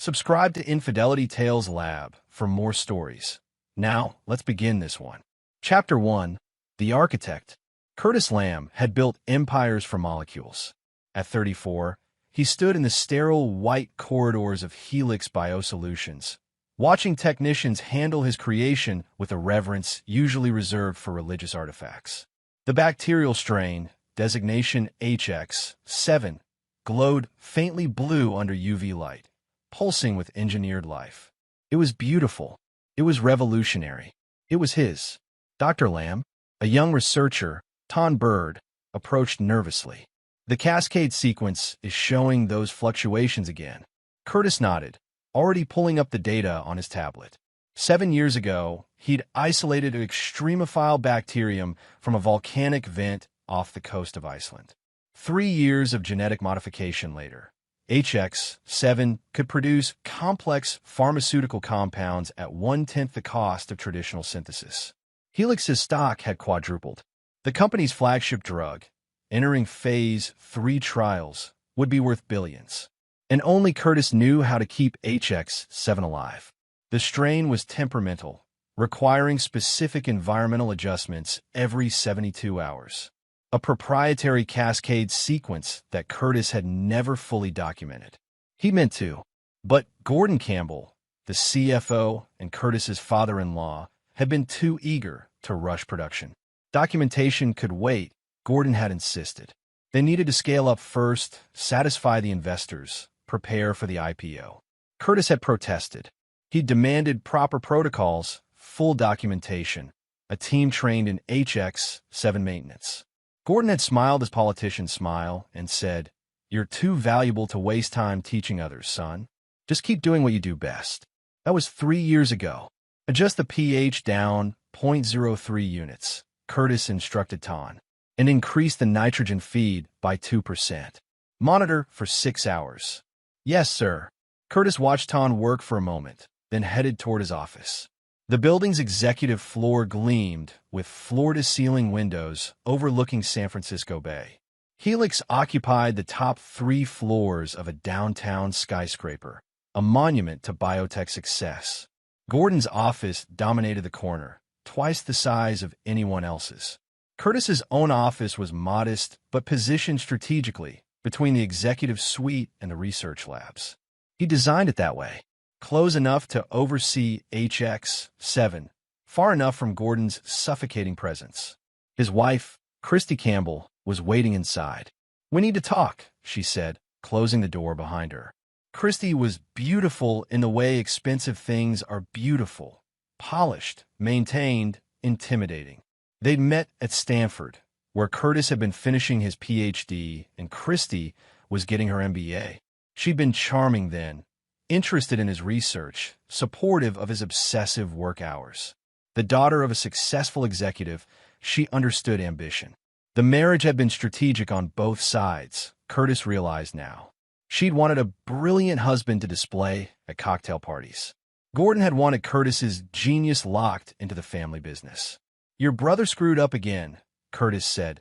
Subscribe to Infidelity Tales Lab for more stories. Now, let's begin this one. Chapter 1. The Architect. Curtis Lamb had built empires for molecules. At 34, he stood in the sterile white corridors of Helix Biosolutions, watching technicians handle his creation with a reverence usually reserved for religious artifacts. The bacterial strain, designation HX7, glowed faintly blue under UV light, pulsing with engineered life. It was beautiful. It was revolutionary. It was his. Dr. Lamb, a young researcher, Ton Bird, approached nervously. The cascade sequence is showing those fluctuations again. Curtis nodded, already pulling up the data on his tablet. 7 years ago, he'd isolated an extremophile bacterium from a volcanic vent off the coast of Iceland. 3 years of genetic modification later, HX7 could produce complex pharmaceutical compounds at 1/10 the cost of traditional synthesis. Helix's stock had quadrupled. The company's flagship drug, entering phase 3 trials, would be worth billions. And only Curtis knew how to keep HX7 alive. The strain was temperamental, requiring specific environmental adjustments every 72 hours. A proprietary cascade sequence that Curtis had never fully documented. He meant to, but Gordon Campbell, the CFO and Curtis's father-in-law, had been too eager to rush production. Documentation could wait, Gordon had insisted. They needed to scale up first, satisfy the investors, prepare for the IPO. Curtis had protested. He demanded proper protocols, full documentation, a team trained in HX7 maintenance. Gordon had smiled as politicians smile and said, "You're too valuable to waste time teaching others, son. Just keep doing what you do best." That was 3 years ago. Adjust the pH down 0.03 units, Curtis instructed Ton, and increase the nitrogen feed by 2%. Monitor for 6 hours. Yes, sir. Curtis watched Ton work for a moment, then headed toward his office. The building's executive floor gleamed with floor-to-ceiling windows overlooking San Francisco Bay. Helix occupied the top 3 floors of a downtown skyscraper, a monument to biotech success. Gordon's office dominated the corner, twice the size of anyone else's. Curtis's own office was modest but positioned strategically between the executive suite and the research labs. He designed it that way, close enough to oversee HX7, far enough from Gordon's suffocating presence. His wife, Christy Campbell, was waiting inside. "We need to talk," she said, closing the door behind her. Christy was beautiful in the way expensive things are beautiful, polished, maintained, intimidating. They'd met at Stanford, where Curtis had been finishing his PhD and Christy was getting her MBA. She'd been charming then, interested in his research, supportive of his obsessive work hours. The daughter of a successful executive, she understood ambition. The marriage had been strategic on both sides, Curtis realized now. She'd wanted a brilliant husband to display at cocktail parties. Gordon had wanted Curtis's genius locked into the family business. "Your brother screwed up again," Curtis said,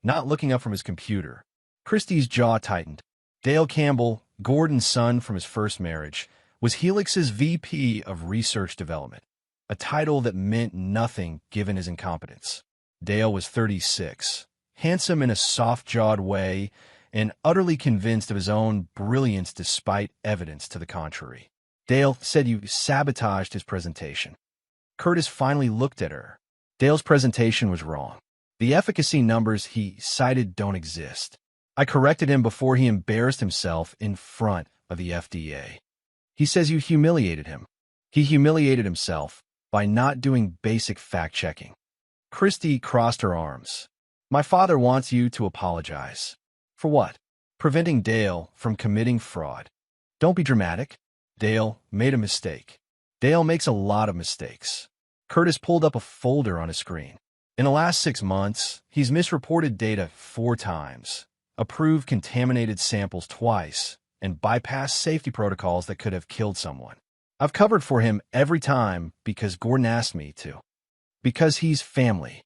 not looking up from his computer. Christie's jaw tightened. Dale Campbell, Gordon's son from his first marriage, was Helix's VP of Research Development, a title that meant nothing given his incompetence. Dale was 36, handsome in a soft-jawed way, and utterly convinced of his own brilliance despite evidence to the contrary. Dale said you sabotaged his presentation. Curtis finally looked at her. Dale's presentation was wrong. The efficacy numbers he cited don't exist. I corrected him before he embarrassed himself in front of the FDA. He says you humiliated him. He humiliated himself by not doing basic fact-checking. Christy crossed her arms. My father wants you to apologize. For what? Preventing Dale from committing fraud. Don't be dramatic. Dale made a mistake. Dale makes a lot of mistakes. Curtis pulled up a folder on his screen. In the last 6 months, he's misreported data 4 times, approved contaminated samples twice, and bypassed safety protocols that could have killed someone. I've covered for him every time because Gordon asked me to. Because he's family.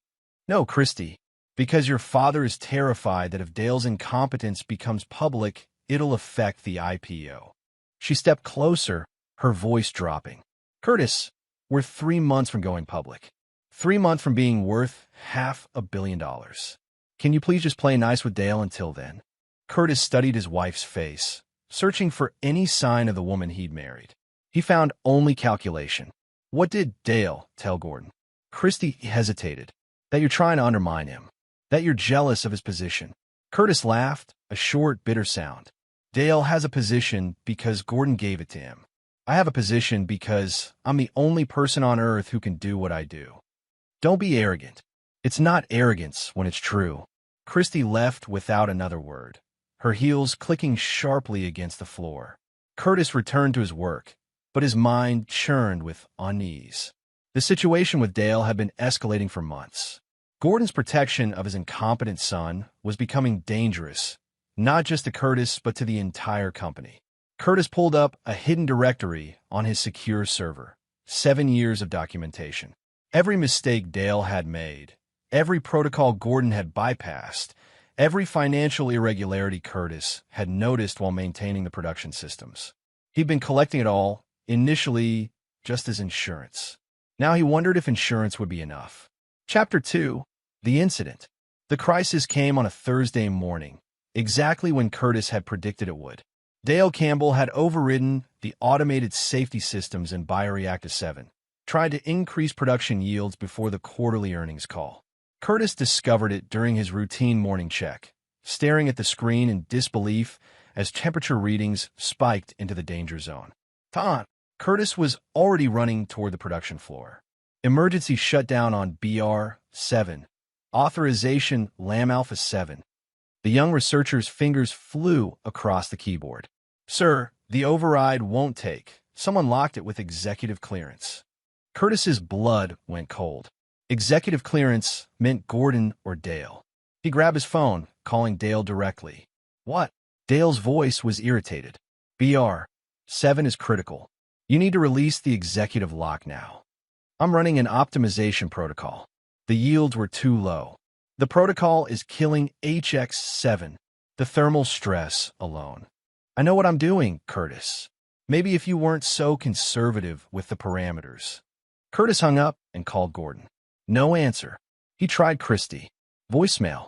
No, Christy, because your father is terrified that if Dale's incompetence becomes public, it'll affect the IPO. She stepped closer, her voice dropping. Curtis, we're 3 months from going public. 3 months from being worth $500 million. Can you please just play nice with Dale until then? Curtis studied his wife's face, searching for any sign of the woman he'd married. He found only calculation. What did Dale tell Gordon? Christy hesitated. That you're trying to undermine him. That you're jealous of his position. Curtis laughed, a short, bitter sound. Dale has a position because Gordon gave it to him. I have a position because I'm the only person on earth who can do what I do. Don't be arrogant. It's not arrogance when it's true. Christy left without another word, her heels clicking sharply against the floor. Curtis returned to his work, but his mind churned with unease. The situation with Dale had been escalating for months. Gordon's protection of his incompetent son was becoming dangerous, not just to Curtis but to the entire company. Curtis pulled up a hidden directory on his secure server. 7 years of documentation. Every mistake Dale had made, every protocol Gordon had bypassed, every financial irregularity Curtis had noticed while maintaining the production systems. He'd been collecting it all, initially just as insurance. Now he wondered if insurance would be enough. Chapter 2. The Incident. The crisis came on a Thursday morning, exactly when Curtis had predicted it would. Dale Campbell had overridden the automated safety systems in Bioreactor 7, tried to increase production yields before the quarterly earnings call. Curtis discovered it during his routine morning check, staring at the screen in disbelief as temperature readings spiked into the danger zone. Curtis was already running toward the production floor. Emergency shutdown on BR-7. Authorization LAM Alpha 7. The young researcher's fingers flew across the keyboard. Sir, the override won't take. Someone locked it with executive clearance. Curtis's blood went cold. Executive clearance meant Gordon or Dale. He grabbed his phone, calling Dale directly. What? Dale's voice was irritated. BR-7 is critical. You need to release the executive lock now. I'm running an optimization protocol. The yields were too low. The protocol is killing HX7, the thermal stress alone. I know what I'm doing, Curtis. Maybe if you weren't so conservative with the parameters. Curtis hung up and called Gordon. No answer. He tried Christy. Voicemail.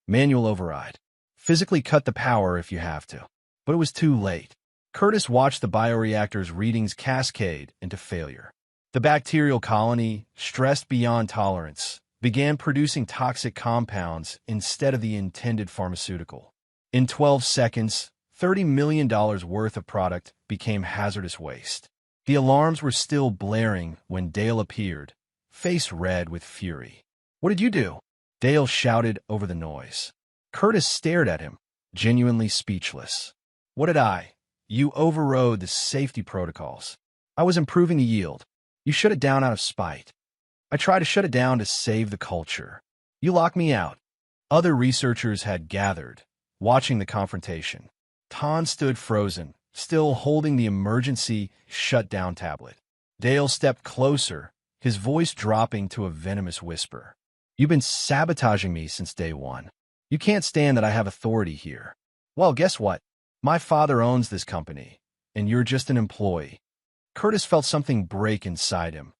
Manual override. Physically cut the power if you have to. But it was too late. Curtis watched the bioreactor's readings cascade into failure. The bacterial colony, stressed beyond tolerance, began producing toxic compounds instead of the intended pharmaceutical. In 12 seconds, $30 million worth of product became hazardous waste. The alarms were still blaring when Dale appeared, face red with fury. What did you do? Dale shouted over the noise. Curtis stared at him, genuinely speechless. What did I? You overrode the safety protocols. I was improving the yield. You shut it down out of spite. I tried to shut it down to save the culture. You locked me out. Other researchers had gathered, watching the confrontation. Ton stood frozen, still holding the emergency shutdown tablet. Dale stepped closer, his voice dropping to a venomous whisper. You've been sabotaging me since day one. You can't stand that I have authority here. Well, guess what? My father owns this company, and you're just an employee. Curtis felt something break inside him.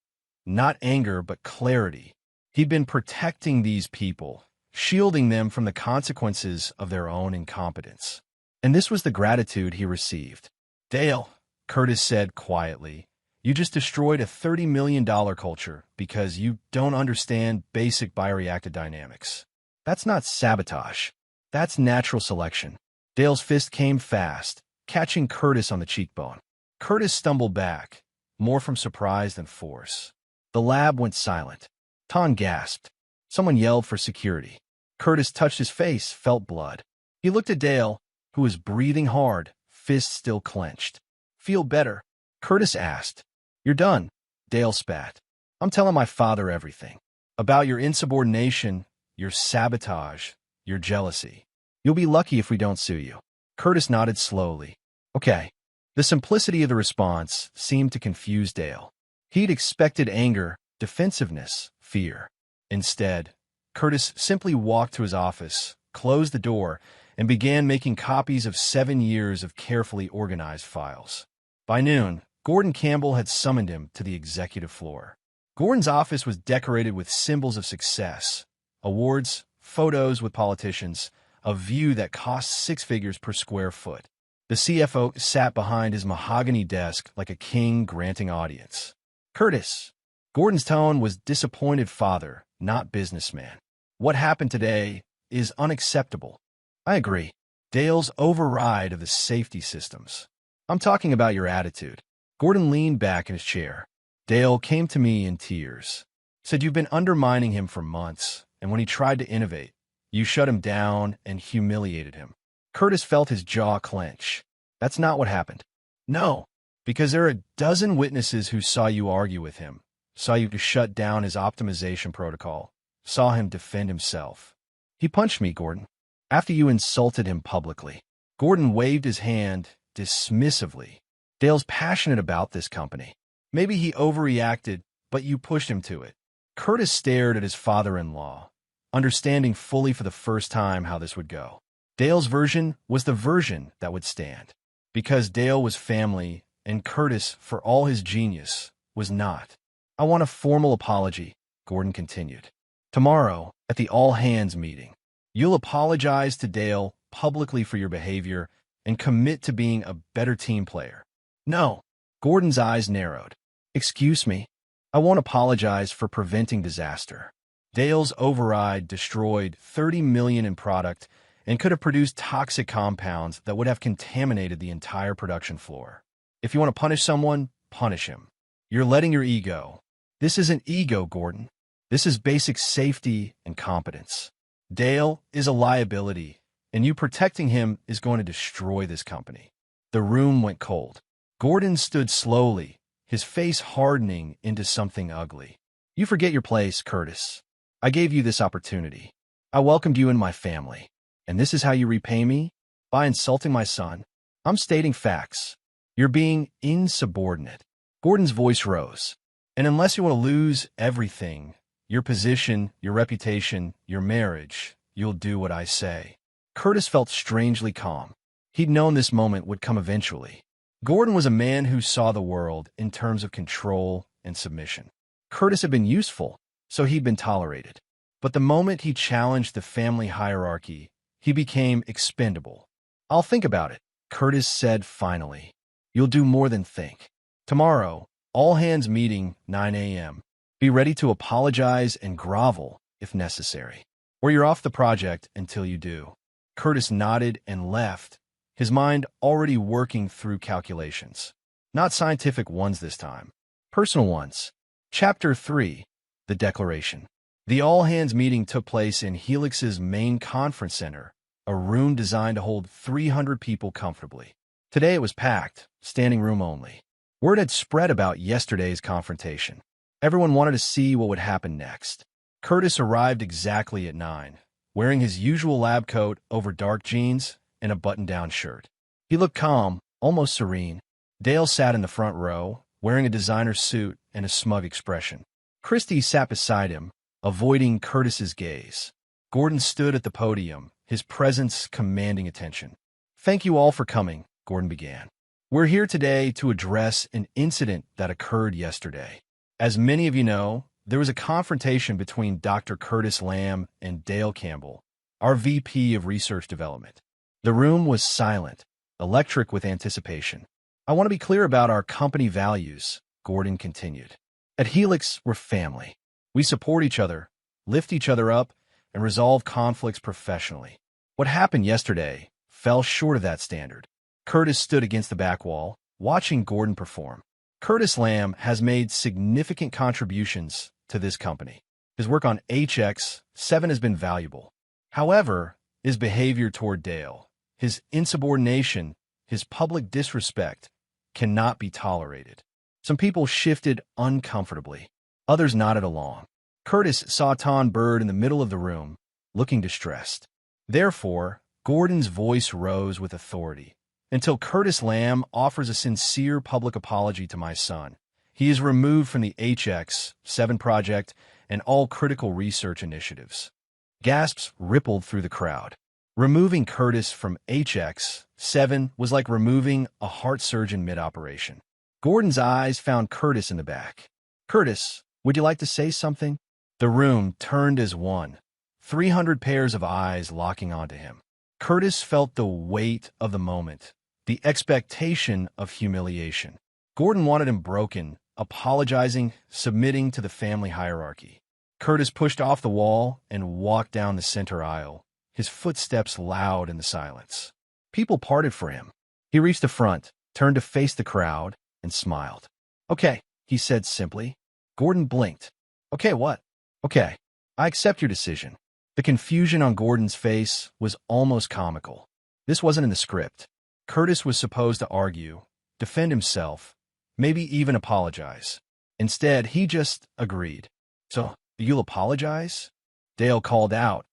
Not anger, but clarity. He'd been protecting these people, shielding them from the consequences of their own incompetence. And this was the gratitude he received. Dale, Curtis said quietly, you just destroyed a $30 million culture because you don't understand basic bioreactor dynamics. That's not sabotage. That's natural selection. Dale's fist came fast, catching Curtis on the cheekbone. Curtis stumbled back, more from surprise than force. The lab went silent. Ton gasped. Someone yelled for security. Curtis touched his face, felt blood. He looked at Dale, who was breathing hard, fists still clenched. Feel better? Curtis asked. You're done, Dale spat. I'm telling my father everything. About your insubordination, your sabotage, your jealousy. You'll be lucky if we don't sue you. Curtis nodded slowly. Okay. The simplicity of the response seemed to confuse Dale. He'd expected anger, defensiveness, fear. Instead, Curtis simply walked to his office, closed the door, and began making copies of 7 years of carefully organized files. By noon, Gordon Campbell had summoned him to the executive floor. Gordon's office was decorated with symbols of success, awards, photos with politicians, a view that cost 6 figures per square foot. The CFO sat behind his mahogany desk like a king granting audience. "Curtis." Gordon's tone was disappointed father, not businessman. "What happened today is unacceptable." "I agree." "Dale's override of the safety systems." "I'm talking about your attitude." Gordon leaned back in his chair. "Dale came to me in tears. Said you've been undermining him for months, and when he tried to innovate, you shut him down and humiliated him." Curtis felt his jaw clench. "That's not what happened." "No, because there are a dozen witnesses who saw you argue with him, saw you shut down his optimization protocol, saw him defend himself." "He punched me, Gordon, after you insulted him publicly." Gordon waved his hand dismissively. "Dale's passionate about this company. Maybe he overreacted, but you pushed him to it." Curtis stared at his father-in-law, understanding fully for the first time how this would go. Dale's version was the version that would stand. Because Dale was family, and Curtis, for all his genius, was not. "I want a formal apology," Gordon continued. "Tomorrow, at the all-hands meeting, you'll apologize to Dale publicly for your behavior and commit to being a better team player." "No." Gordon's eyes narrowed. "Excuse me. I won't apologize for preventing disaster. Dale's override destroyed $30 million in product and could have produced toxic compounds that would have contaminated the entire production floor. If you want to punish someone, punish him. You're letting your ego." "This isn't ego, Gordon. This is basic safety and competence. Dale is a liability, and you protecting him is going to destroy this company." The room went cold. Gordon stood slowly, his face hardening into something ugly. "You forget your place, Curtis. I gave you this opportunity. I welcomed you in my family. And this is how you repay me? By insulting my son? I'm stating facts. You're being insubordinate." Gordon's voice rose. "And unless you want to lose everything, your position, your reputation, your marriage, you'll do what I say." Curtis felt strangely calm. He'd known this moment would come eventually. Gordon was a man who saw the world in terms of control and submission. Curtis had been useful, so he'd been tolerated. But the moment he challenged the family hierarchy, he became expendable. "I'll think about it," Curtis said finally. "You'll do more than think. Tomorrow, all-hands meeting, 9 a.m. Be ready to apologize and grovel if necessary. Or you're off the project until you do." Curtis nodded and left, his mind already working through calculations. Not scientific ones this time. Personal ones. Chapter 3. The Declaration. The all-hands meeting took place in Helix's main conference center, a room designed to hold 300 people comfortably. Today it was packed, standing room only. Word had spread about yesterday's confrontation. Everyone wanted to see what would happen next. Curtis arrived exactly at 9, wearing his usual lab coat over dark jeans and a button-down shirt. He looked calm, almost serene. Dale sat in the front row, wearing a designer suit and a smug expression. Christie sat beside him, avoiding Curtis's gaze. Gordon stood at the podium, his presence commanding attention. "Thank you all for coming," Gordon began. "We're here today to address an incident that occurred yesterday. As many of you know, there was a confrontation between Dr. Curtis Lamb and Dale Campbell, our VP of Research Development. The room was silent, electric with anticipation. "I want to be clear about our company values," Gordon continued. "At Helix, we're family. We support each other, lift each other up, and resolve conflicts professionally. What happened yesterday fell short of that standard." Curtis stood against the back wall, watching Gordon perform. Curtis Lamb has made significant contributions to this company. His work on HX7 has been valuable. However, his behavior toward Dale, his insubordination, his public disrespect, cannot be tolerated. Some people shifted uncomfortably. Others nodded along. Curtis saw Ton Bird in the middle of the room, looking distressed. Therefore, Gordon's voice rose with authority. "Until Curtis Lamb offers a sincere public apology to my son, he is removed from the HX7 project and all critical research initiatives." Gasps rippled through the crowd. Removing Curtis from HX7 was like removing a heart surgeon mid-operation. Gordon's eyes found Curtis in the back. "Curtis, would you like to say something?" The room turned as one, 300 pairs of eyes locking onto him. Curtis felt the weight of the moment, the expectation of humiliation. Gordon wanted him broken, apologizing, submitting to the family hierarchy. Curtis pushed off the wall and walked down the center aisle, his footsteps loud in the silence. People parted for him. He reached the front, turned to face the crowd, and smiled. "Okay," he said simply. Gordon blinked. "Okay, what?" "Okay, I accept your decision." The confusion on Gordon's face was almost comical. This wasn't in the script. Curtis was supposed to argue, defend himself, maybe even apologize. Instead, he just agreed. "So, you'll apologize?" Dale called out,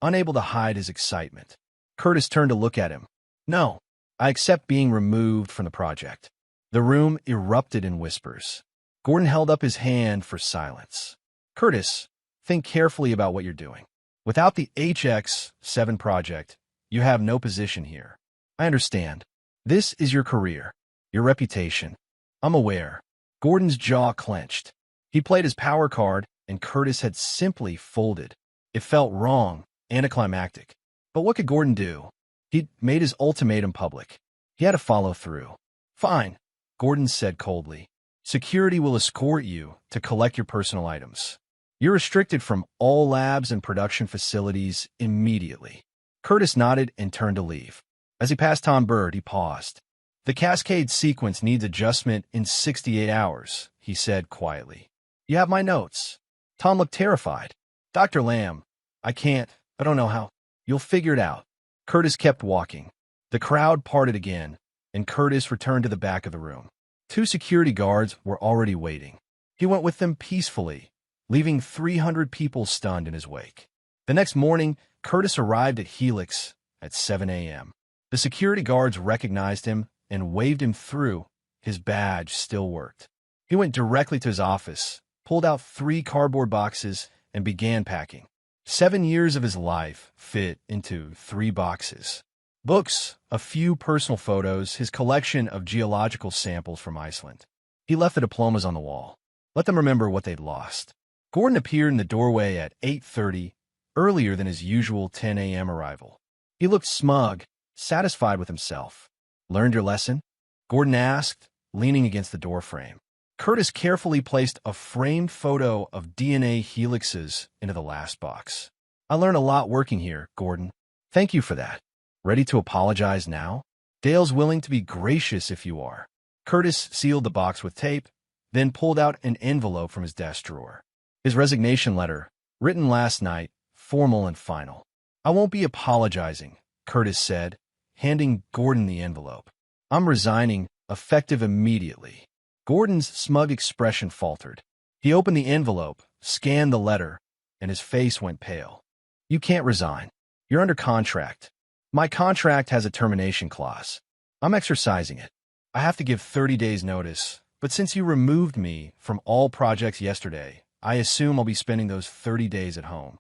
unable to hide his excitement. Curtis turned to look at him. "No, I accept being removed from the project." The room erupted in whispers. Gordon held up his hand for silence. "Curtis, think carefully about what you're doing. Without the HX7 project, you have no position here. I understand. This is your career, your reputation. I'm aware." Gordon's jaw clenched. He played his power card, and Curtis had simply folded. It felt wrong, anticlimactic. But what could Gordon do? He'd made his ultimatum public. He had to follow through. "Fine," Gordon said coldly. "Security will escort you to collect your personal items. You're restricted from all labs and production facilities immediately." Curtis nodded and turned to leave. As he passed Tom Bird, he paused. "The cascade sequence needs adjustment in 68 hours, he said quietly. "You have my notes." Tom looked terrified. "Dr. Lamb, I don't know how. You'll figure it out." Curtis kept walking. The crowd parted again, and Curtis returned to the back of the room. 2 security guards were already waiting. He went with them peacefully, leaving 300 people stunned in his wake. The next morning, Curtis arrived at Helix at 7 a.m. The security guards recognized him and waved him through. His badge still worked. He went directly to his office, pulled out 3 cardboard boxes, and began packing. 7 years of his life fit into 3 boxes. Books, a few personal photos, his collection of geological samples from Iceland. He left the diplomas on the wall. Let them remember what they'd lost. Gordon appeared in the doorway at 8:30, earlier than his usual 10 a.m. arrival. He looked smug, satisfied with himself. "Learned your lesson?" Gordon asked, leaning against the doorframe. Curtis carefully placed a framed photo of DNA helixes into the last box. "I learned a lot working here, Gordon. Thank you for that. Ready to apologize now?" "Dale's willing to be gracious if you are." Curtis sealed the box with tape, then pulled out an envelope from his desk drawer. His resignation letter, written last night, formal and final. "I won't be apologizing," Curtis said, handing Gordon the envelope. "I'm resigning, effective immediately." Gordon's smug expression faltered. He opened the envelope, scanned the letter, and his face went pale. "You can't resign. You're under contract. My contract has a termination clause. I'm exercising it. I have to give 30 days notice, but since you removed me from all projects yesterday, I assume I'll be spending those 30 days at home."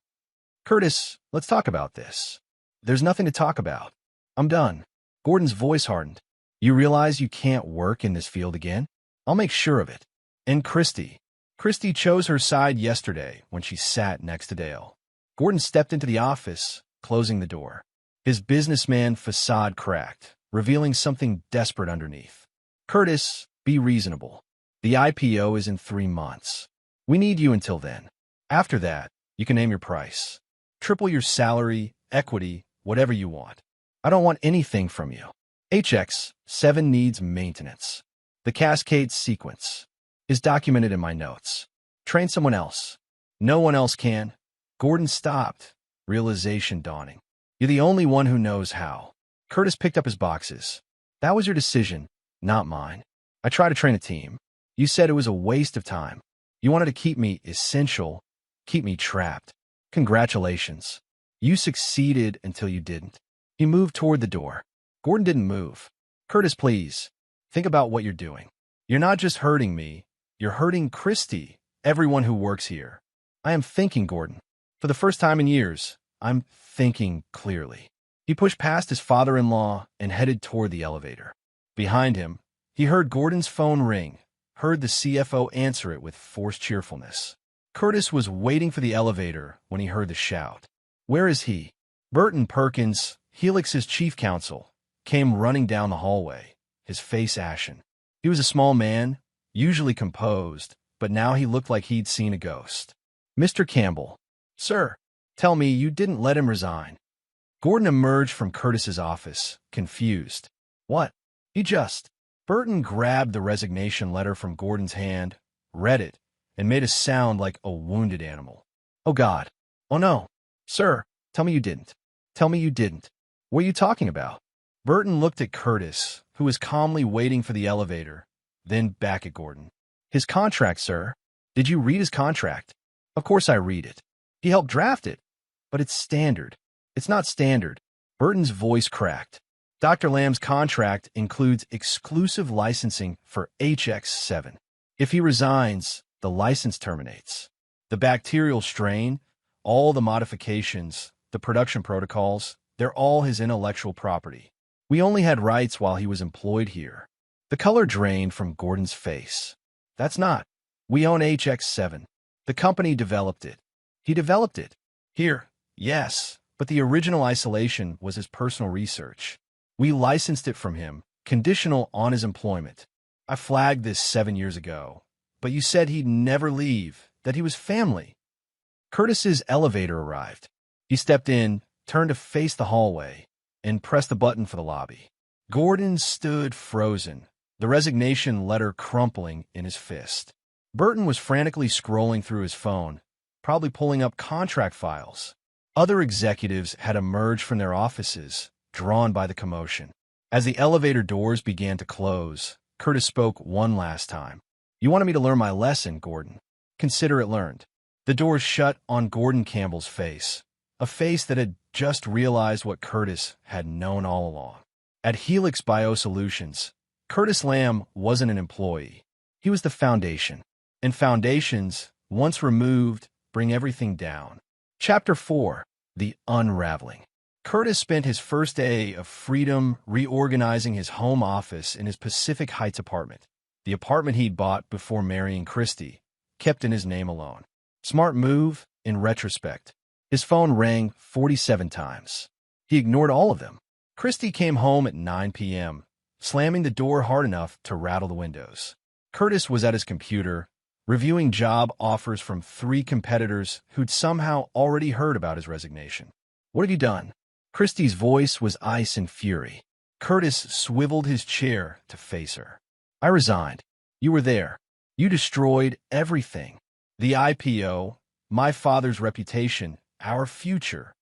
"Curtis, let's talk about this." "There's nothing to talk about. I'm done." Gordon's voice hardened. "You realize you can't work in this field again? I'll make sure of it." And Christy. Christy chose her side yesterday when she sat next to Dale. Gordon stepped into the office, closing the door. His businessman facade cracked, revealing something desperate underneath. "Curtis, be reasonable. The IPO is in 3 months. We need you until then. After that, you can name your price. Triple your salary, equity, whatever you want. I don't want anything from you. HX7 needs maintenance. The cascade sequence is documented in my notes. Train someone else. No one else can." Gordon stopped, realization dawning. "You're the only one who knows how." Curtis picked up his boxes. "That was your decision, not mine. I tried to train a team. You said it was a waste of time. You wanted to keep me essential, keep me trapped. Congratulations. You succeeded until you didn't." He moved toward the door. Gordon didn't move. "Curtis, please. Think about what you're doing. You're not just hurting me. You're hurting Christy, everyone who works here." "I am thinking, Gordon. For the first time in years, I'm thinking clearly." He pushed past his father-in-law and headed toward the elevator. Behind him, he heard Gordon's phone ring, heard the CFO answer it with forced cheerfulness. Curtis was waiting for the elevator when he heard the shout. "Where is he?" Burton Perkins, Helix's chief counsel, came running down the hallway, his face ashen. He was a small man, usually composed, but now he looked like he'd seen a ghost. "Mr. Campbell." "Sir, tell me you didn't let him resign." Gordon emerged from Curtis's office, confused. "What? He just—" Burton grabbed the resignation letter from Gordon's hand, read it, and made a sound like a wounded animal. "Oh, God. Oh, no. Sir, tell me you didn't. Tell me you didn't. What are you talking about?" Burton looked at Curtis, who was calmly waiting for the elevator, then back at Gordon. "His contract, sir. Did you read his contract?" "Of course I read it. He helped draft it. But it's standard." "It's not standard." Burton's voice cracked. "Dr. Lamb's contract includes exclusive licensing for HX7. If he resigns, the license terminates. The bacterial strain, all the modifications, the production protocols, they're all his intellectual property. We only had rights while he was employed here." The color drained from Gordon's face. "That's not. We own HX7. The company developed it." "He developed it. Here, yes, but the original isolation was his personal research. We licensed it from him, conditional on his employment. I flagged this 7 years ago, but you said he'd never leave, that he was family." Curtis's elevator arrived. He stepped in, turned to face the hallway, and pressed the button for the lobby. Gordon stood frozen, the resignation letter crumpling in his fist. Burton was frantically scrolling through his phone, probably pulling up contract files. Other executives had emerged from their offices, drawn by the commotion. As the elevator doors began to close, Curtis spoke one last time. "You wanted me to learn my lesson, Gordon. Consider it learned." The doors shut on Gordon Campbell's face, a face that had just realized what Curtis had known all along. At Helix Biosolutions, Curtis Lamb wasn't an employee. He was the foundation. And foundations, once removed, bring everything down. Chapter 4. The Unraveling. Curtis spent his first day of freedom reorganizing his home office in his Pacific Heights apartment, the apartment he'd bought before marrying Christy, kept in his name alone. Smart move, in retrospect. His phone rang 47 times. He ignored all of them. Christy came home at 9 p.m., slamming the door hard enough to rattle the windows. Curtis was at his computer, reviewing job offers from 3 competitors who'd somehow already heard about his resignation. "What have you done?" Christy's voice was ice and fury. Curtis swiveled his chair to face her. "I resigned. You were there. You destroyed everything. The IPO, my father's reputation, our future."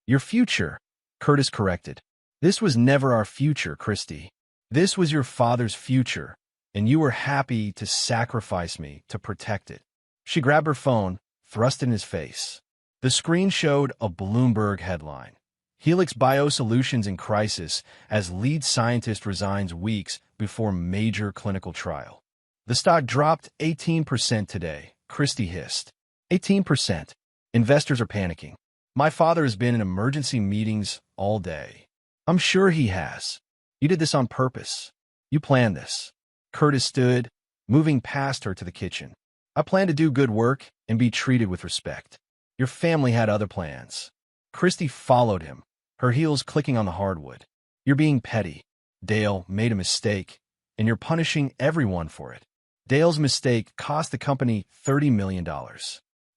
"Your future," Curtis corrected. "This was never our future, Christy. This was your father's future, and you were happy to sacrifice me to protect it." She grabbed her phone, thrust it in his face. The screen showed a Bloomberg headline. Helix Biosolutions in crisis as lead scientist resigns weeks before major clinical trial. The stock dropped 18% today, Christy hissed. 18%. Investors are panicking. My father has been in emergency meetings all day. I'm sure he has. You did this on purpose. You planned this. Curtis stood, moving past her to the kitchen. I plan to do good work and be treated with respect. Your family had other plans. Christy followed him, her heels clicking on the hardwood. You're being petty. Dale made a mistake, and you're punishing everyone for it. Dale's mistake cost the company $30 million.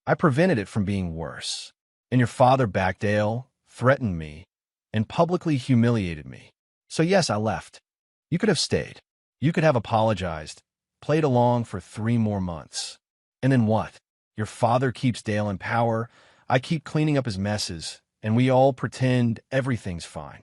I prevented it from being worse. And your father backed Dale, threatened me, and publicly humiliated me. So yes, I left. You could have stayed. You could have apologized, played along for 3 more months. And then what? Your father keeps Dale in power, I keep cleaning up his messes, and we all pretend everything's fine.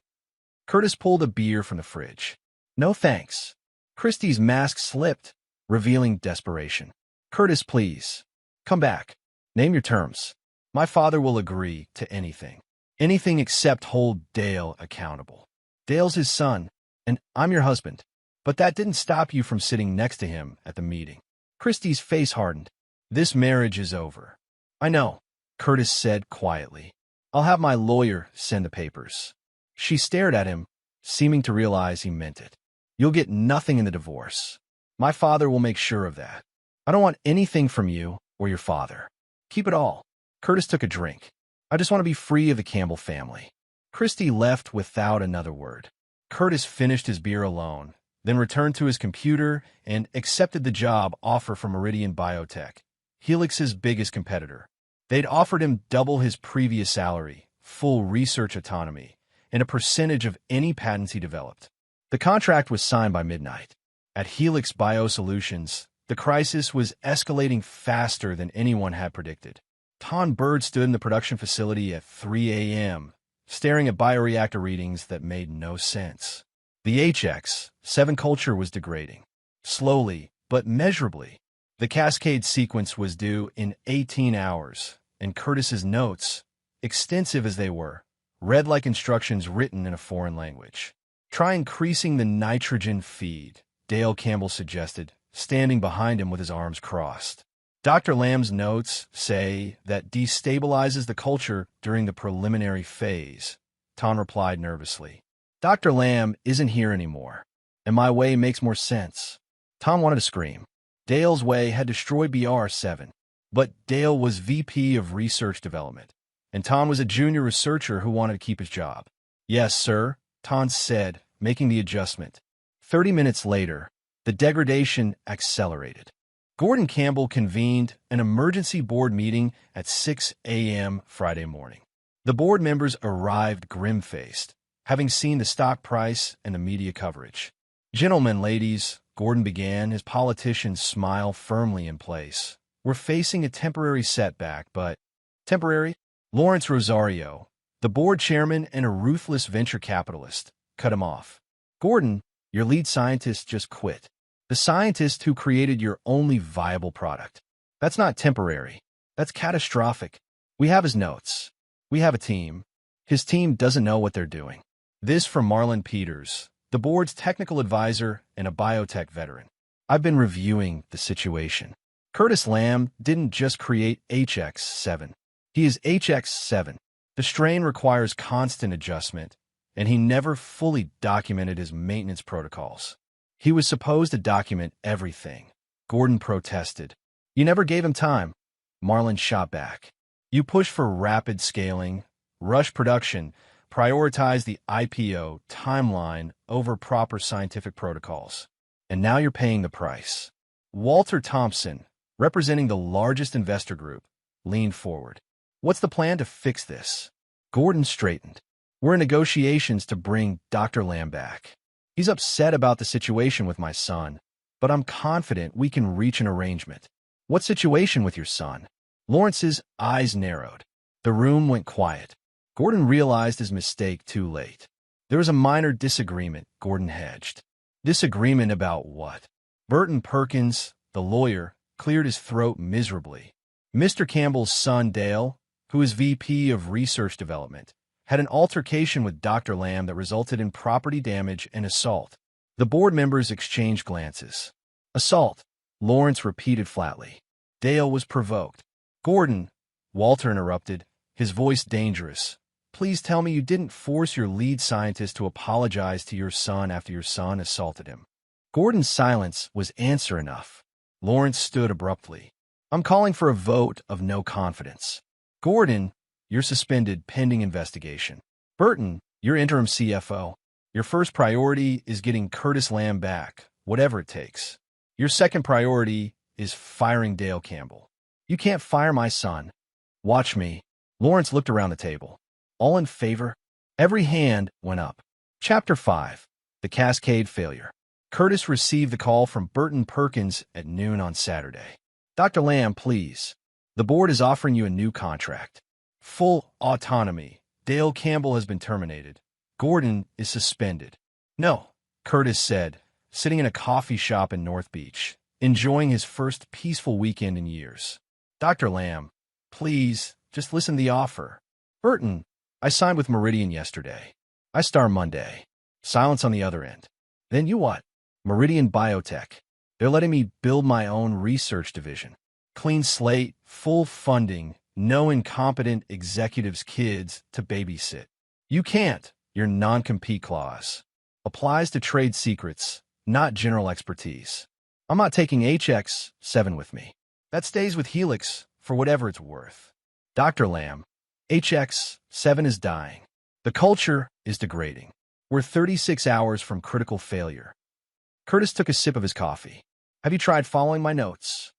Curtis pulled a beer from the fridge. No thanks. Christy's mask slipped, revealing desperation. Curtis, please. Come back. Name your terms. My father will agree to anything. Anything except hold Dale accountable. Dale's his son, and I'm your husband. But that didn't stop you from sitting next to him at the meeting. Christy's face hardened. This marriage is over. I know, Curtis said quietly. I'll have my lawyer send the papers. She stared at him, seeming to realize he meant it. You'll get nothing in the divorce. My father will make sure of that. I don't want anything from you or your father. Keep it all. Curtis took a drink. I just want to be free of the Campbell family. Christy left without another word. Curtis finished his beer alone, then returned to his computer and accepted the job offer from Meridian Biotech, Helix's biggest competitor. They'd offered him double his previous salary, full research autonomy, and a percentage of any patents he developed. The contract was signed by midnight. At Helix Biosolutions, the crisis was escalating faster than anyone had predicted. Ton Bird stood in the production facility at 3 a.m., staring at bioreactor readings that made no sense. The HX7 culture was degrading, slowly but measurably. The cascade sequence was due in 18 hours, and Curtis's notes, extensive as they were, read like instructions written in a foreign language. Try increasing the nitrogen feed, Dale Campbell suggested, standing behind him with his arms crossed. Dr. Lamb's notes say that destabilizes the culture during the preliminary phase, Ton replied nervously. Dr. Lamb isn't here anymore, and my way makes more sense. Tom wanted to scream. Dale's way had destroyed BR7, but Dale was VP of Research Development, and Tom was a junior researcher who wanted to keep his job. Yes, sir, Ton said, making the adjustment. 30 minutes later, the degradation accelerated. Gordon Campbell convened an emergency board meeting at 6 a.m. Friday morning. The board members arrived grim-faced, having seen the stock price and the media coverage. Gentlemen, ladies, Gordon began, his politician's smile firmly in place. We're facing a temporary setback, but temporary? Lawrence Rosario, the board chairman and a ruthless venture capitalist, cut him off. Gordon, your lead scientist just quit. The scientist who created your only viable product. That's not temporary. That's catastrophic. We have his notes. We have a team. His team doesn't know what they're doing. This from Marlon Peters, the board's technical advisor and a biotech veteran. I've been reviewing the situation. Curtis Lamb didn't just create HX7. He is HX7. The strain requires constant adjustment, and he never fully documented his maintenance protocols. He was supposed to document everything. Gordon protested. You never gave him time. Marlon shot back. You pushed for rapid scaling, rush production, prioritize the IPO timeline over proper scientific protocols. And now you're paying the price. Walter Thompson, representing the largest investor group, leaned forward. What's the plan to fix this? Gordon straightened. We're in negotiations to bring Dr. Lamb back. He's upset about the situation with my son, but I'm confident we can reach an arrangement. What situation with your son? Lawrence's eyes narrowed. The room went quiet. Gordon realized his mistake too late. There was a minor disagreement, Gordon hedged. Disagreement about what? Burton Perkins, the lawyer, cleared his throat miserably. Mr. Campbell's son, Dale, who is VP of Research Development, had an altercation with Dr. Lamb that resulted in property damage and assault. The board members exchanged glances. Assault, Lawrence repeated flatly. Dale was provoked. Gordon, Walter interrupted, his voice dangerous. Please tell me you didn't force your lead scientist to apologize to your son after your son assaulted him. Gordon's silence was answer enough. Lawrence stood abruptly. I'm calling for a vote of no confidence. Gordon, you're suspended pending investigation. Burton, you're interim CFO. Your first priority is getting Curtis Lamb back, whatever it takes. Your second priority is firing Dale Campbell. You can't fire my son. Watch me. Lawrence looked around the table. All in favor? Every hand went up. Chapter 5. The Cascade Failure. Curtis received the call from Burton Perkins at noon on Saturday. Dr. Lamb, please. The board is offering you a new contract. Full autonomy. Dale Campbell has been terminated. Gordon is suspended. No, Curtis said, sitting in a coffee shop in North Beach, enjoying his first peaceful weekend in years. Dr. Lamb, please, just listen to the offer. Burton, I signed with Meridian yesterday. I start Monday. Silence on the other end. Then you what? Meridian Biotech. They're letting me build my own research division. Clean slate, full funding, no incompetent executives' kids to babysit. You can't, your non-compete clause. Applies to trade secrets, not general expertise. I'm not taking HX7 with me. That stays with Helix for whatever it's worth. Dr. Lamb, HX7 is dying. The culture is degrading. We're 36 hours from critical failure. Curtis took a sip of his coffee. Have you tried following my notes?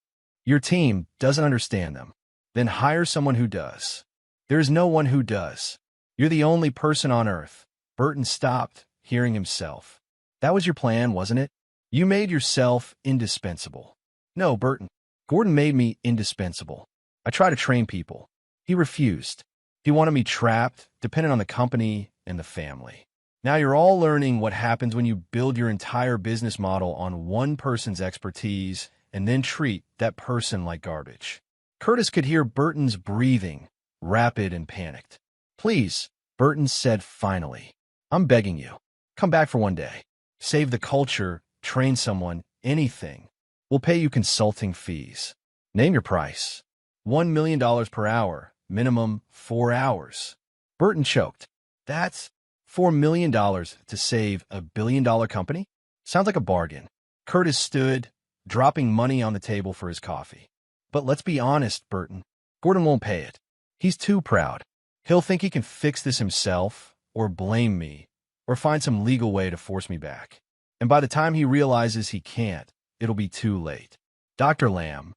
Your team doesn't understand them. Then hire someone who does. There is no one who does. You're the only person on Earth. Burton stopped, hearing himself. That was your plan, wasn't it? You made yourself indispensable. No, Burton. Gordon made me indispensable. I tried to train people. He refused. He wanted me trapped, dependent on the company and the family. Now you're all learning what happens when you build your entire business model on one person's expertise and then treat that person like garbage. Curtis could hear Burton's breathing, rapid and panicked. Please, Burton said finally. I'm begging you. Come back for one day. Save the culture, train someone, anything. We'll pay you consulting fees. Name your price. $1 million per hour, minimum 4 hours. Burton choked. That's $4 million to save a billion-dollar company? Sounds like a bargain. Curtis stood, dropping money on the table for his coffee. But let's be honest, Burton. Gordon won't pay it. He's too proud. He'll think he can fix this himself, or blame me, or find some legal way to force me back. And by the time he realizes he can't, it'll be too late. Dr. Lamb.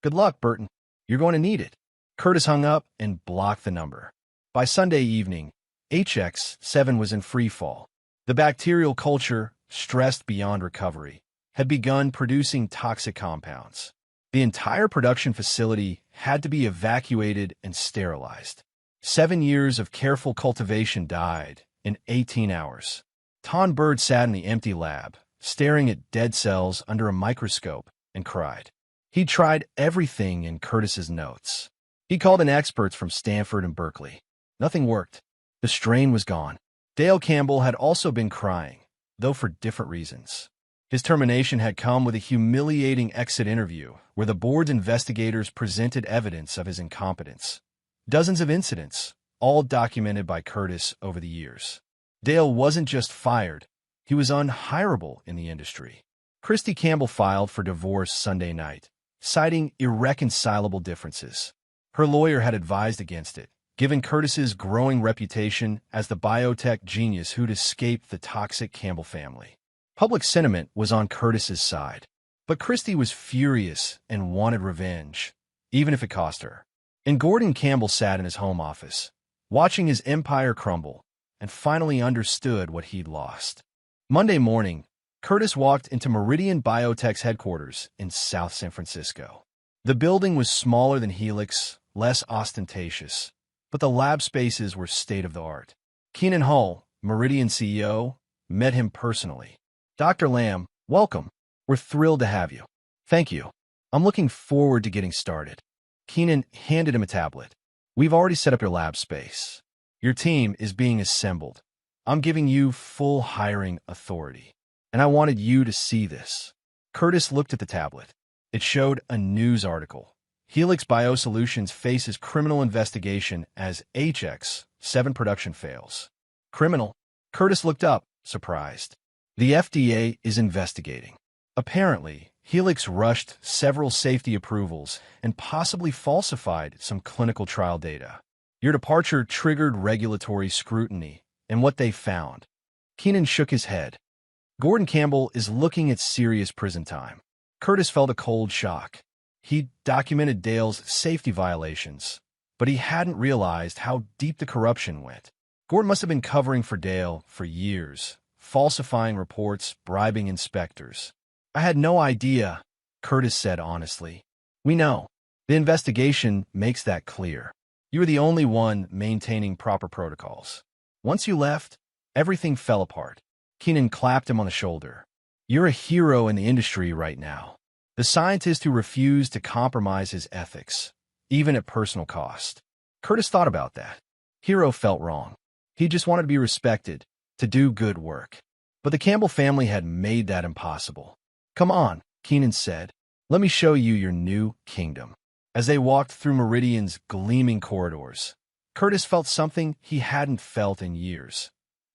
Good luck, Burton. You're going to need it. Curtis hung up and blocked the number. By Sunday evening, HX7 was in free fall. The bacterial culture, stressed beyond recovery, had begun producing toxic compounds. The entire production facility had to be evacuated and sterilized. 7 years of careful cultivation died in 18 hours. Ton Bird sat in the empty lab, staring at dead cells under a microscope, and cried. He'd tried everything in Curtis's notes. He called in experts from Stanford and Berkeley. Nothing worked. The strain was gone. Dale Campbell had also been crying, though for different reasons. His termination had come with a humiliating exit interview where the board's investigators presented evidence of his incompetence. Dozens of incidents, all documented by Curtis over the years. Dale wasn't just fired, he was unhireable in the industry. Christy Campbell filed for divorce Sunday night, citing irreconcilable differences. Her lawyer had advised against it, given Curtis's growing reputation as the biotech genius who'd escaped the toxic Campbell family. Public sentiment was on Curtis's side, but Christy was furious and wanted revenge, even if it cost her. And Gordon Campbell sat in his home office, watching his empire crumble, and finally understood what he'd lost. Monday morning, Curtis walked into Meridian Biotech's headquarters in South San Francisco. The building was smaller than Helix, less ostentatious, but the lab spaces were state-of-the-art. Keenan Hull, Meridian CEO, met him personally. Dr. Lamb, welcome. We're thrilled to have you. Thank you. I'm looking forward to getting started. Keenan handed him a tablet. We've already set up your lab space. Your team is being assembled. I'm giving you full hiring authority. And I wanted you to see this. Curtis looked at the tablet. It showed a news article. Helix Biosolutions faces criminal investigation as HX7 production fails. Criminal? Curtis looked up, surprised. The FDA is investigating. Apparently, Helix rushed several safety approvals and possibly falsified some clinical trial data. Your departure triggered regulatory scrutiny, and what they found. Keenan shook his head. Gordon Campbell is looking at serious prison time. Curtis felt a cold shock. He documented Dale's safety violations, but he hadn't realized how deep the corruption went. Gordon must have been covering for Dale for years, falsifying reports, bribing inspectors. I had no idea, Curtis said honestly. We know. The investigation makes that clear. You were the only one maintaining proper protocols. Once you left, everything fell apart. Keenan clapped him on the shoulder. You're a hero in the industry right now. The scientist who refused to compromise his ethics, even at personal cost. Curtis thought about that. Hero felt wrong. He just wanted to be respected, to do good work. But the Campbell family had made that impossible. Come on, Keenan said. Let me show you your new kingdom. As they walked through Meridian's gleaming corridors, Curtis felt something he hadn't felt in years.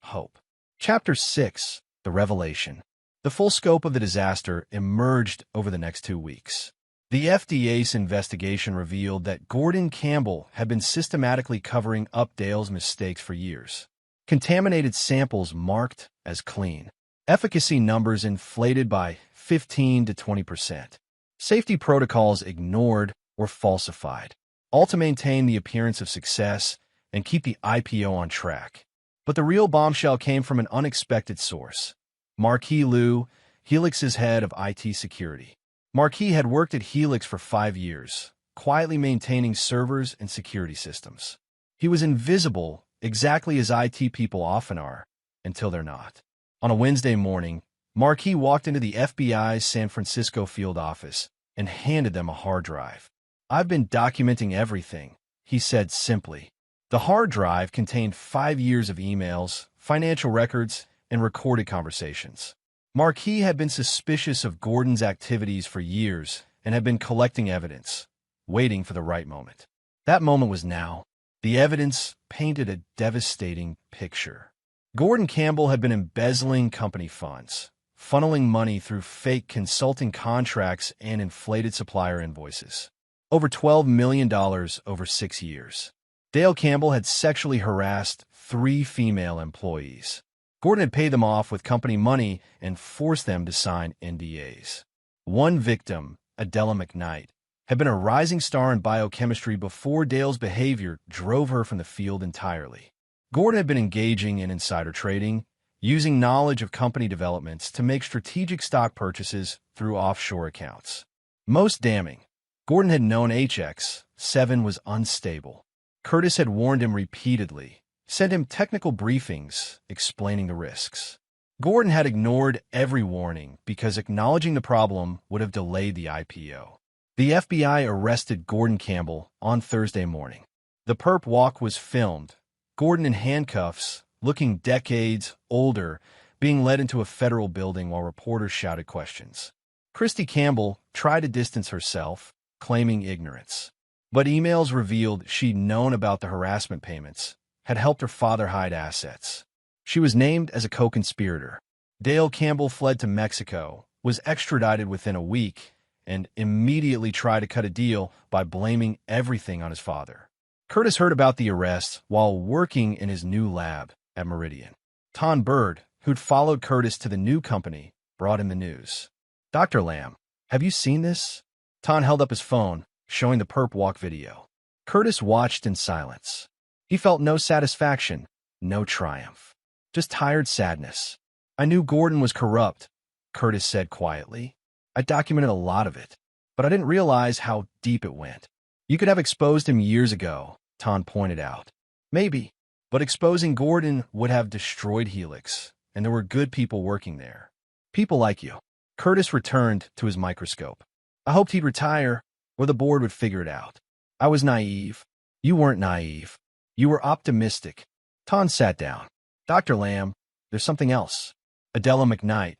hope. Chapter 6. The Revelation. The full scope of the disaster emerged over the next 2 weeks. The FDA's investigation revealed that Gordon Campbell had been systematically covering up Dale's mistakes for years. Contaminated samples marked as clean. Efficacy numbers inflated by 15 to 20%. Safety protocols ignored or falsified, all to maintain the appearance of success and keep the IPO on track. But the real bombshell came from an unexpected source. Marquis Liu, Helix's head of IT security. Marquis had worked at Helix for 5 years, quietly maintaining servers and security systems. He was invisible, exactly as IT people often are, until they're not. On a Wednesday morning, Marquis walked into the FBI's San Francisco field office and handed them a hard drive. "I've been documenting everything," he said simply. The hard drive contained 5 years of emails, financial records, and recorded conversations. Marquis had been suspicious of Gordon's activities for years and had been collecting evidence, waiting for the right moment. That moment was now. The evidence painted a devastating picture. Gordon Campbell had been embezzling company funds, funneling money through fake consulting contracts and inflated supplier invoices. Over $12 million over 6 years. Dale Campbell had sexually harassed 3 female employees. Gordon had paid them off with company money and forced them to sign NDAs. One victim, Adela McKnight, had been a rising star in biochemistry before Dale's behavior drove her from the field entirely. Gordon had been engaging in insider trading, using knowledge of company developments to make strategic stock purchases through offshore accounts. Most damning, Gordon had known HX7 was unstable. Curtis had warned him repeatedly, sent him technical briefings explaining the risks. Gordon had ignored every warning because acknowledging the problem would have delayed the IPO. The FBI arrested Gordon Campbell on Thursday morning. The perp walk was filmed. Gordon in handcuffs, looking decades older, being led into a federal building while reporters shouted questions. Christy Campbell tried to distance herself, claiming ignorance. But emails revealed she'd known about the harassment payments, had helped her father hide assets. She was named as a co-conspirator. Dale Campbell fled to Mexico, was extradited within a week, and immediately tried to cut a deal by blaming everything on his father. Curtis heard about the arrest while working in his new lab at Meridian. Ton Bird, who'd followed Curtis to the new company, brought him the news. "Dr. Lamb, have you seen this?" Ton held up his phone, showing the perp walk video. Curtis watched in silence. He felt no satisfaction, no triumph, just tired sadness. "I knew Gordon was corrupt," Curtis said quietly. "I documented a lot of it, but I didn't realize how deep it went." "You could have exposed him years ago," Ton pointed out. "Maybe, but exposing Gordon would have destroyed Helix, and there were good people working there. People like you." Curtis returned to his microscope. "I hoped he'd retire, or the board would figure it out. I was naive." "You weren't naive. You were optimistic." Ton sat down. "Dr. Lamb, there's something else. Adela McKnight,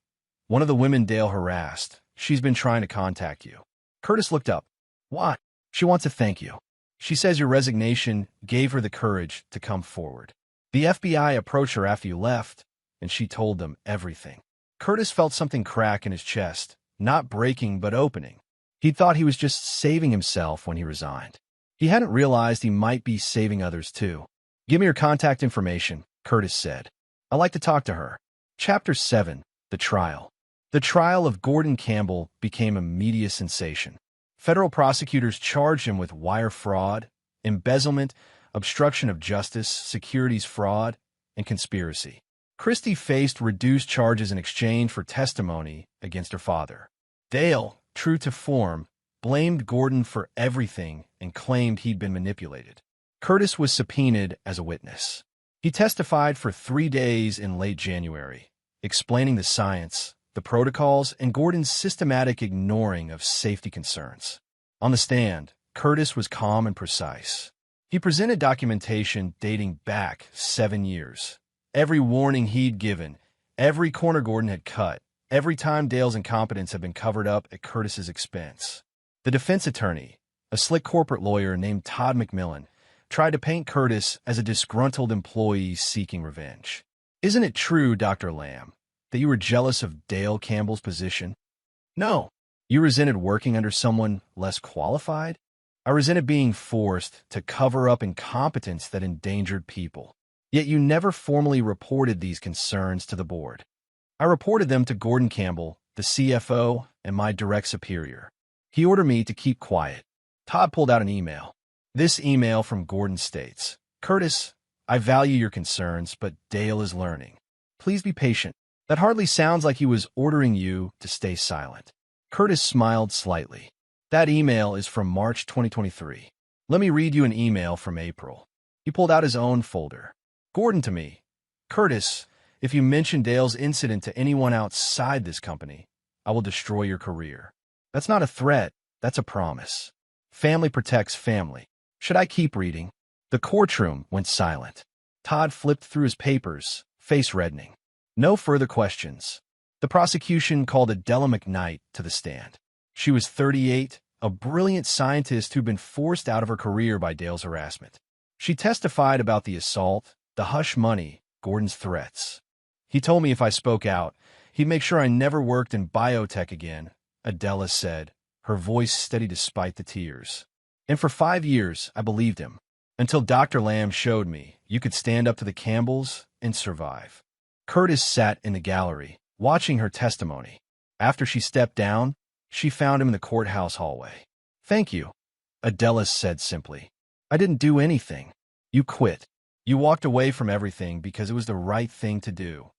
one of the women Dale harassed, she's been trying to contact you." Curtis looked up. "What?" "She wants to thank you. She says your resignation gave her the courage to come forward. The FBI approached her after you left, and she told them everything." Curtis felt something crack in his chest, not breaking but opening. He thought he was just saving himself when he resigned. He hadn't realized he might be saving others too. "Give me your contact information," Curtis said. "I'd like to talk to her." Chapter 7. The Trial. The trial of Gordon Campbell became a media sensation. Federal prosecutors charged him with wire fraud, embezzlement, obstruction of justice, securities fraud, and conspiracy. Christie faced reduced charges in exchange for testimony against her father. Dale, true to form, blamed Gordon for everything and claimed he'd been manipulated. Curtis was subpoenaed as a witness. He testified for 3 days in late January, explaining the science, the protocols, and Gordon's systematic ignoring of safety concerns. On the stand, Curtis was calm and precise. He presented documentation dating back 7 years. Every warning he'd given, every corner Gordon had cut, every time Dale's incompetence had been covered up at Curtis's expense. The defense attorney, a slick corporate lawyer named Todd McMillan, tried to paint Curtis as a disgruntled employee seeking revenge. Isn't it true, Dr. Lamb, that you were jealous of Dale Campbell's position? No. You resented working under someone less qualified? I resented being forced to cover up incompetence that endangered people. Yet you never formally reported these concerns to the board. I reported them to Gordon Campbell, the CFO, and my direct superior. He ordered me to keep quiet. Todd pulled out an email. This email from Gordon states, "Curtis, I value your concerns, but Dale is learning. Please be patient." That hardly sounds like he was ordering you to stay silent. Curtis smiled slightly. That email is from March 2023. Let me read you an email from April. He pulled out his own folder. Gordon to me. Curtis, if you mention Dale's incident to anyone outside this company, I will destroy your career. That's not a threat. That's a promise. Family protects family. Should I keep reading? The courtroom went silent. Todd flipped through his papers, face reddening. No further questions. The prosecution called Adela McKnight to the stand. She was 38, a brilliant scientist who'd been forced out of her career by Dale's harassment. She testified about the assault, the hush money, Gordon's threats. He told me if I spoke out, he'd make sure I never worked in biotech again, Adela said, her voice steady despite the tears. And for 5 years, I believed him, until Dr. Lamb showed me you could stand up to the Campbells and survive. Curtis sat in the gallery, watching her testimony. After she stepped down, she found him in the courthouse hallway. "Thank you," Adela said simply. "I didn't do anything. You quit. You walked away from everything because it was the right thing to do."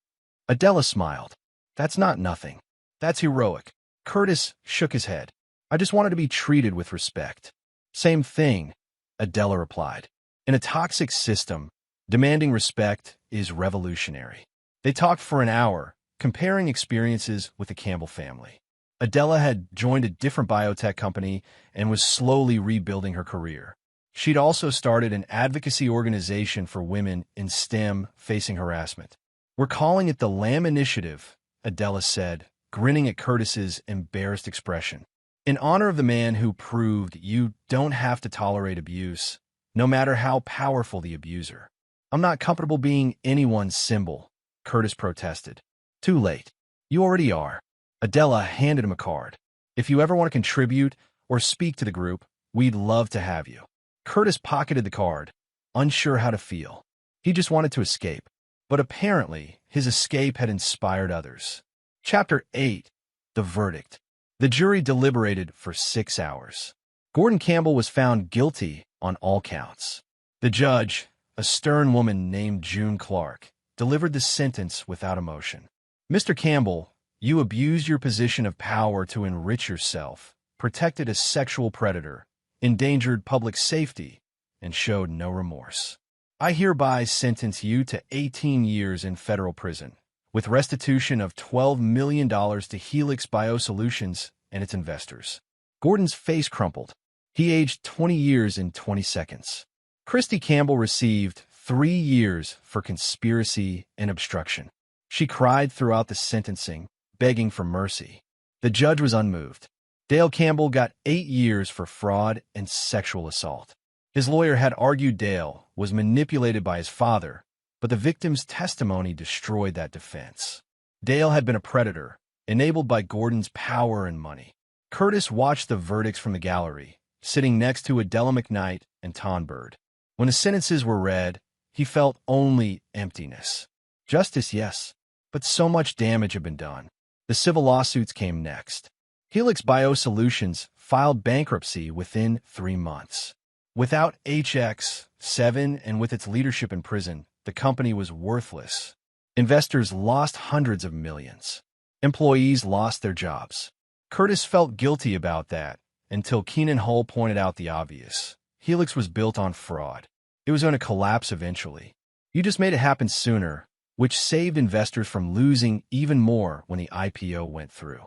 Adela smiled. "That's not nothing. That's heroic." Curtis shook his head. "I just wanted to be treated with respect." "Same thing," Adela replied. "In a toxic system, demanding respect is revolutionary." They talked for an hour, comparing experiences with the Campbell family. Adela had joined a different biotech company and was slowly rebuilding her career. She'd also started an advocacy organization for women in STEM facing harassment. "We're calling it the Lamb Initiative," Adela said, grinning at Curtis's embarrassed expression. "In honor of the man who proved you don't have to tolerate abuse, no matter how powerful the abuser." "I'm not comfortable being anyone's symbol," Curtis protested. "Too late. You already are." Adela handed him a card. "If you ever want to contribute or speak to the group, we'd love to have you." Curtis pocketed the card, unsure how to feel. He just wanted to escape. But apparently, his escape had inspired others. Chapter 8. The Verdict. The jury deliberated for 6 hours. Gordon Campbell was found guilty on all counts. The judge, a stern woman named June Clark, delivered the sentence without emotion. "Mr. Campbell, you abused your position of power to enrich yourself, protected a sexual predator, endangered public safety, and showed no remorse. I hereby sentence you to 18 years in federal prison, with restitution of $12 million to Helix Biosolutions and its investors." Gordon's face crumpled. He aged 20 years in 20 seconds. Christy Campbell received 3 years for conspiracy and obstruction. She cried throughout the sentencing, begging for mercy. The judge was unmoved. Dale Campbell got 8 years for fraud and sexual assault. His lawyer had argued Dale was manipulated by his father, but the victim's testimony destroyed that defense. Dale had been a predator, enabled by Gordon's power and money. Curtis watched the verdicts from the gallery, sitting next to Adela McKnight and Ton Bird. When the sentences were read, he felt only emptiness. Justice, yes, but so much damage had been done. The civil lawsuits came next. Helix Biosolutions filed bankruptcy within 3 months. Without HX7 and with its leadership in prison, the company was worthless. Investors lost hundreds of millions. Employees lost their jobs. Curtis felt guilty about that until Keenan Hull pointed out the obvious. Helix was built on fraud. It was going to collapse eventually. You just made it happen sooner, which saved investors from losing even more when the IPO went through.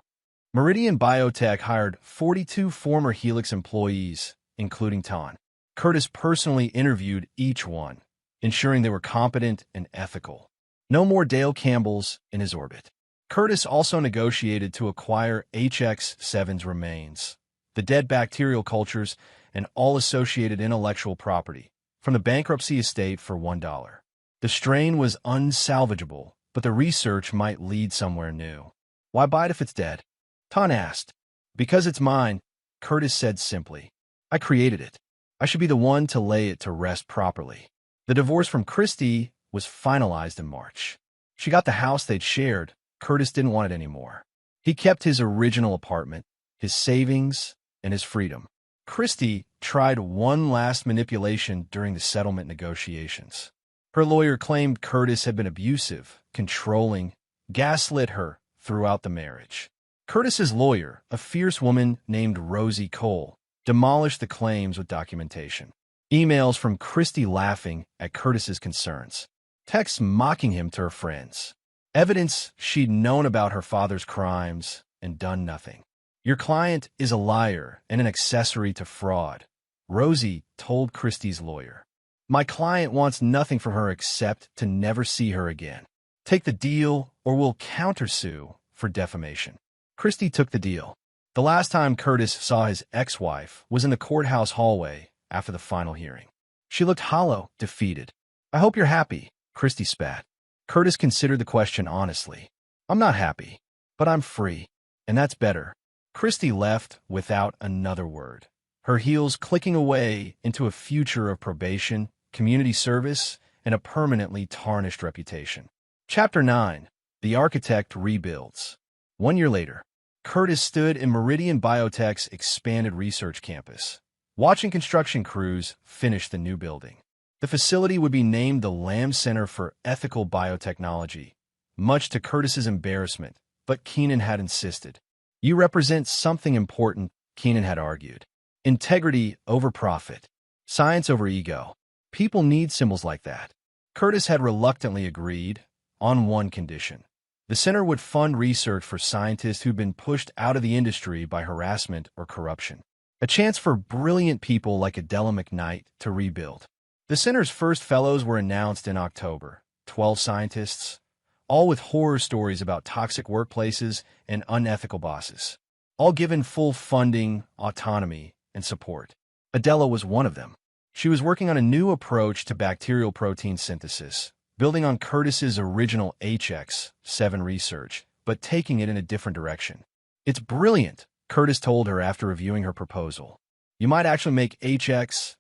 Meridian Biotech hired 42 former Helix employees, including Ton. Curtis personally interviewed each one, ensuring they were competent and ethical. No more Dale Campbells in his orbit. Curtis also negotiated to acquire HX7's remains, the dead bacterial cultures, and all associated intellectual property from the bankruptcy estate for $1. The strain was unsalvageable, but the research might lead somewhere new. Why buy it if it's dead? Ton asked. Because it's mine, Curtis said simply. I created it. I should be the one to lay it to rest properly. The divorce from Christy was finalized in March. She got the house they'd shared. Curtis didn't want it anymore. He kept his original apartment, his savings, and his freedom. Christy tried one last manipulation during the settlement negotiations. Her lawyer claimed Curtis had been abusive, controlling, gaslit her throughout the marriage. Curtis's lawyer, a fierce woman named Rosie Cole, demolished the claims with documentation. Emails from Christy laughing at Curtis's concerns. Texts mocking him to her friends. Evidence she'd known about her father's crimes and done nothing. Your client is a liar and an accessory to fraud, Rosie told Christy's lawyer. My client wants nothing from her except to never see her again. Take the deal or we'll countersue for defamation. Christy took the deal. The last time Curtis saw his ex-wife was in the courthouse hallway after the final hearing. She looked hollow, defeated. I hope you're happy, Christy spat. Curtis considered the question honestly. I'm not happy, but I'm free, and that's better. Christy left without another word, her heels clicking away into a future of probation, community service, and a permanently tarnished reputation. Chapter 9. The Architect Rebuilds. 1 year later, Curtis stood in Meridian Biotech's expanded research campus, watching construction crews finish the new building. The facility would be named the Lamb Center for Ethical Biotechnology, much to Curtis's embarrassment, but Keenan had insisted. You represent something important, Keenan had argued. Integrity over profit. Science over ego. People need symbols like that. Curtis had reluctantly agreed, on one condition. The center would fund research for scientists who'd been pushed out of the industry by harassment or corruption. A chance for brilliant people like Adela McKnight to rebuild. The center's first fellows were announced in October, 12 scientists, all with horror stories about toxic workplaces and unethical bosses, all given full funding, autonomy, and support. Adela was one of them. She was working on a new approach to bacterial protein synthesis, building on Curtis's original HX7 research, but taking it in a different direction. It's brilliant, Curtis told her after reviewing her proposal. You might actually make HX7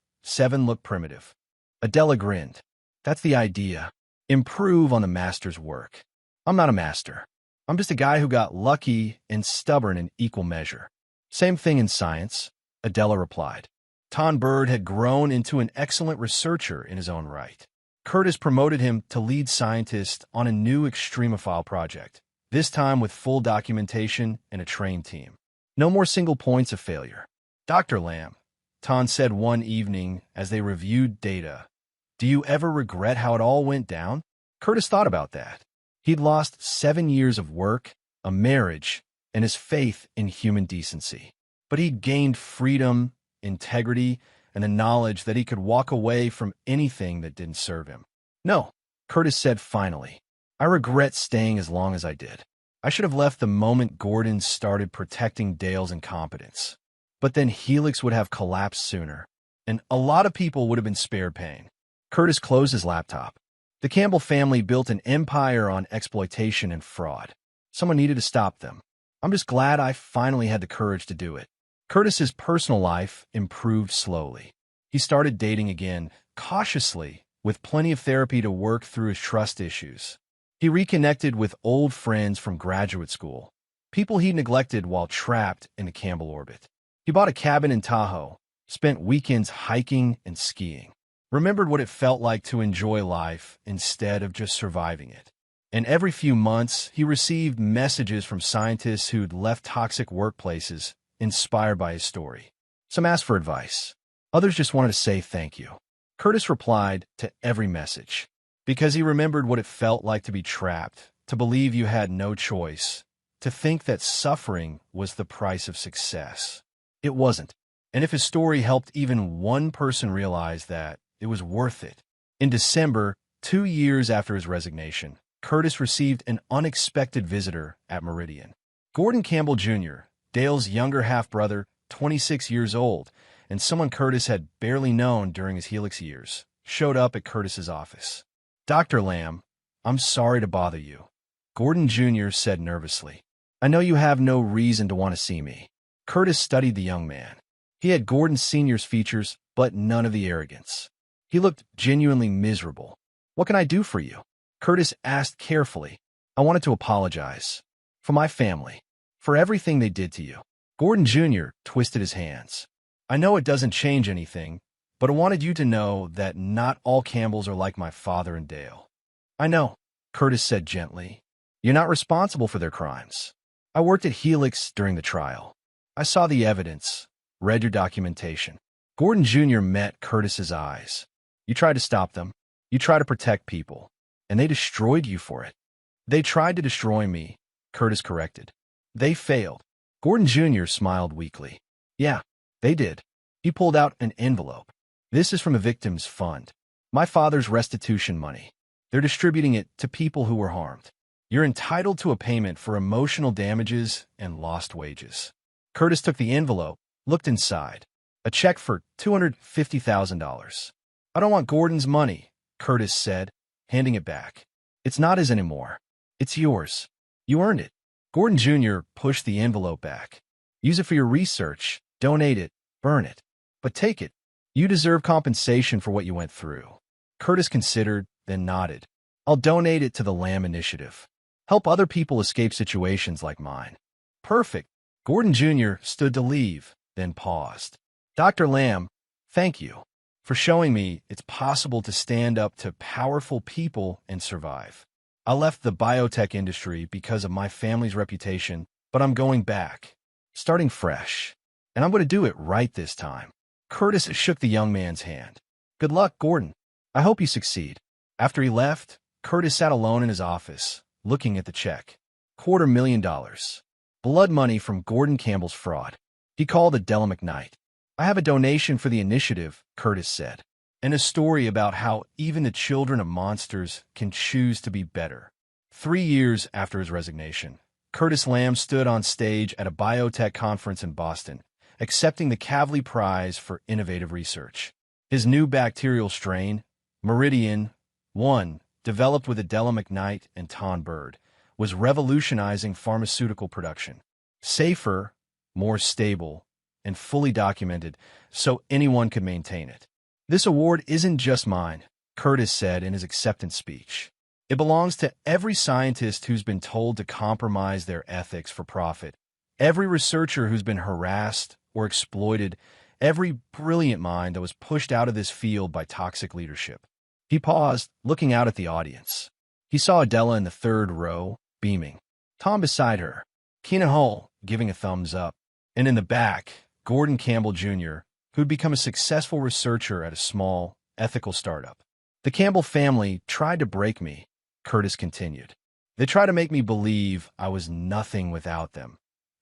look primitive. Adela grinned. That's the idea. Improve on the master's work. I'm not a master. I'm just a guy who got lucky and stubborn in equal measure. Same thing in science, Adela replied. Ton Bird had grown into an excellent researcher in his own right. Curtis promoted him to lead scientist on a new extremophile project, this time with full documentation and a trained team. No more single points of failure. Dr. Lamb, Ton said one evening as they reviewed data, do you ever regret how it all went down? Curtis thought about that. He'd lost 7 years of work, a marriage, and his faith in human decency. But he'd gained freedom, integrity, and the knowledge that he could walk away from anything that didn't serve him. No, Curtis said finally. I regret staying as long as I did. I should have left the moment Gordon started protecting Dale's incompetence. But then Helix would have collapsed sooner, and a lot of people would have been spared pain. Curtis closed his laptop. The Campbell family built an empire on exploitation and fraud. Someone needed to stop them. I'm just glad I finally had the courage to do it. Curtis's personal life improved slowly. He started dating again, cautiously, with plenty of therapy to work through his trust issues. He reconnected with old friends from graduate school, people he neglected while trapped in the Campbell orbit. He bought a cabin in Tahoe, spent weekends hiking and skiing, remembered what it felt like to enjoy life instead of just surviving it. And every few months, he received messages from scientists who'd left toxic workplaces, inspired by his story. Some asked for advice. Others just wanted to say thank you. Curtis replied to every message, because he remembered what it felt like to be trapped, to believe you had no choice, to think that suffering was the price of success. It wasn't. And if his story helped even one person realize that, it was worth it. In December, 2 years after his resignation, Curtis received an unexpected visitor at Meridian. Gordon Campbell Jr., Dale's younger half-brother, 26 years old, and someone Curtis had barely known during his Helix years, showed up at Curtis's office. Dr. Lamb, I'm sorry to bother you, Gordon Jr. said nervously. I know you have no reason to want to see me. Curtis studied the young man. He had Gordon Sr.'s features, but none of the arrogance. He looked genuinely miserable. What can I do for you? Curtis asked carefully. I wanted to apologize. For my family. For everything they did to you. Gordon Jr. twisted his hands. I know it doesn't change anything, but I wanted you to know that not all Campbells are like my father and Dale. I know, Curtis said gently. You're not responsible for their crimes. I worked at Helix during the trial. I saw the evidence, read your documentation. Gordon Jr. met Curtis's eyes. You tried to stop them. You tried to protect people. And they destroyed you for it. They tried to destroy me, Curtis corrected. They failed. Gordon Jr. smiled weakly. Yeah, they did. He pulled out an envelope. This is from a victim's fund. My father's restitution money. They're distributing it to people who were harmed. You're entitled to a payment for emotional damages and lost wages. Curtis took the envelope, looked inside. A check for $250,000. I don't want Gordon's money, Curtis said, handing it back. It's not his anymore. It's yours. You earned it. Gordon Jr. pushed the envelope back. Use it for your research. Donate it. Burn it. But take it. You deserve compensation for what you went through. Curtis considered, then nodded. I'll donate it to the Lamb Initiative. Help other people escape situations like mine. Perfect. Gordon Jr. stood to leave, then paused. Dr. Lamb, thank you for showing me it's possible to stand up to powerful people and survive. I left the biotech industry because of my family's reputation, but I'm going back, starting fresh. And I'm going to do it right this time. Curtis shook the young man's hand. Good luck, Gordon. I hope you succeed. After he left, Curtis sat alone in his office, looking at the check. $250,000. Blood money from Gordon Campbell's fraud. He called Adela McKnight. I have a donation for the initiative, Curtis said, and a story about how even the children of monsters can choose to be better. 3 years after his resignation, Curtis Lamb stood on stage at a biotech conference in Boston, accepting the Kavli Prize for Innovative Research. His new bacterial strain, Meridian 1, developed with Adela McKnight and Ton Bird, was revolutionizing pharmaceutical production. Safer, more stable, and fully documented so anyone could maintain it. This award isn't just mine, Curtis said in his acceptance speech. It belongs to every scientist who's been told to compromise their ethics for profit, every researcher who's been harassed or exploited, every brilliant mind that was pushed out of this field by toxic leadership. He paused, looking out at the audience. He saw Adela in the third row, beaming. Tom beside her, Keenan Hull giving a thumbs up, and in the back, Gordon Campbell Jr., who'd become a successful researcher at a small, ethical startup. The Campbell family tried to break me, Curtis continued. They tried to make me believe I was nothing without them,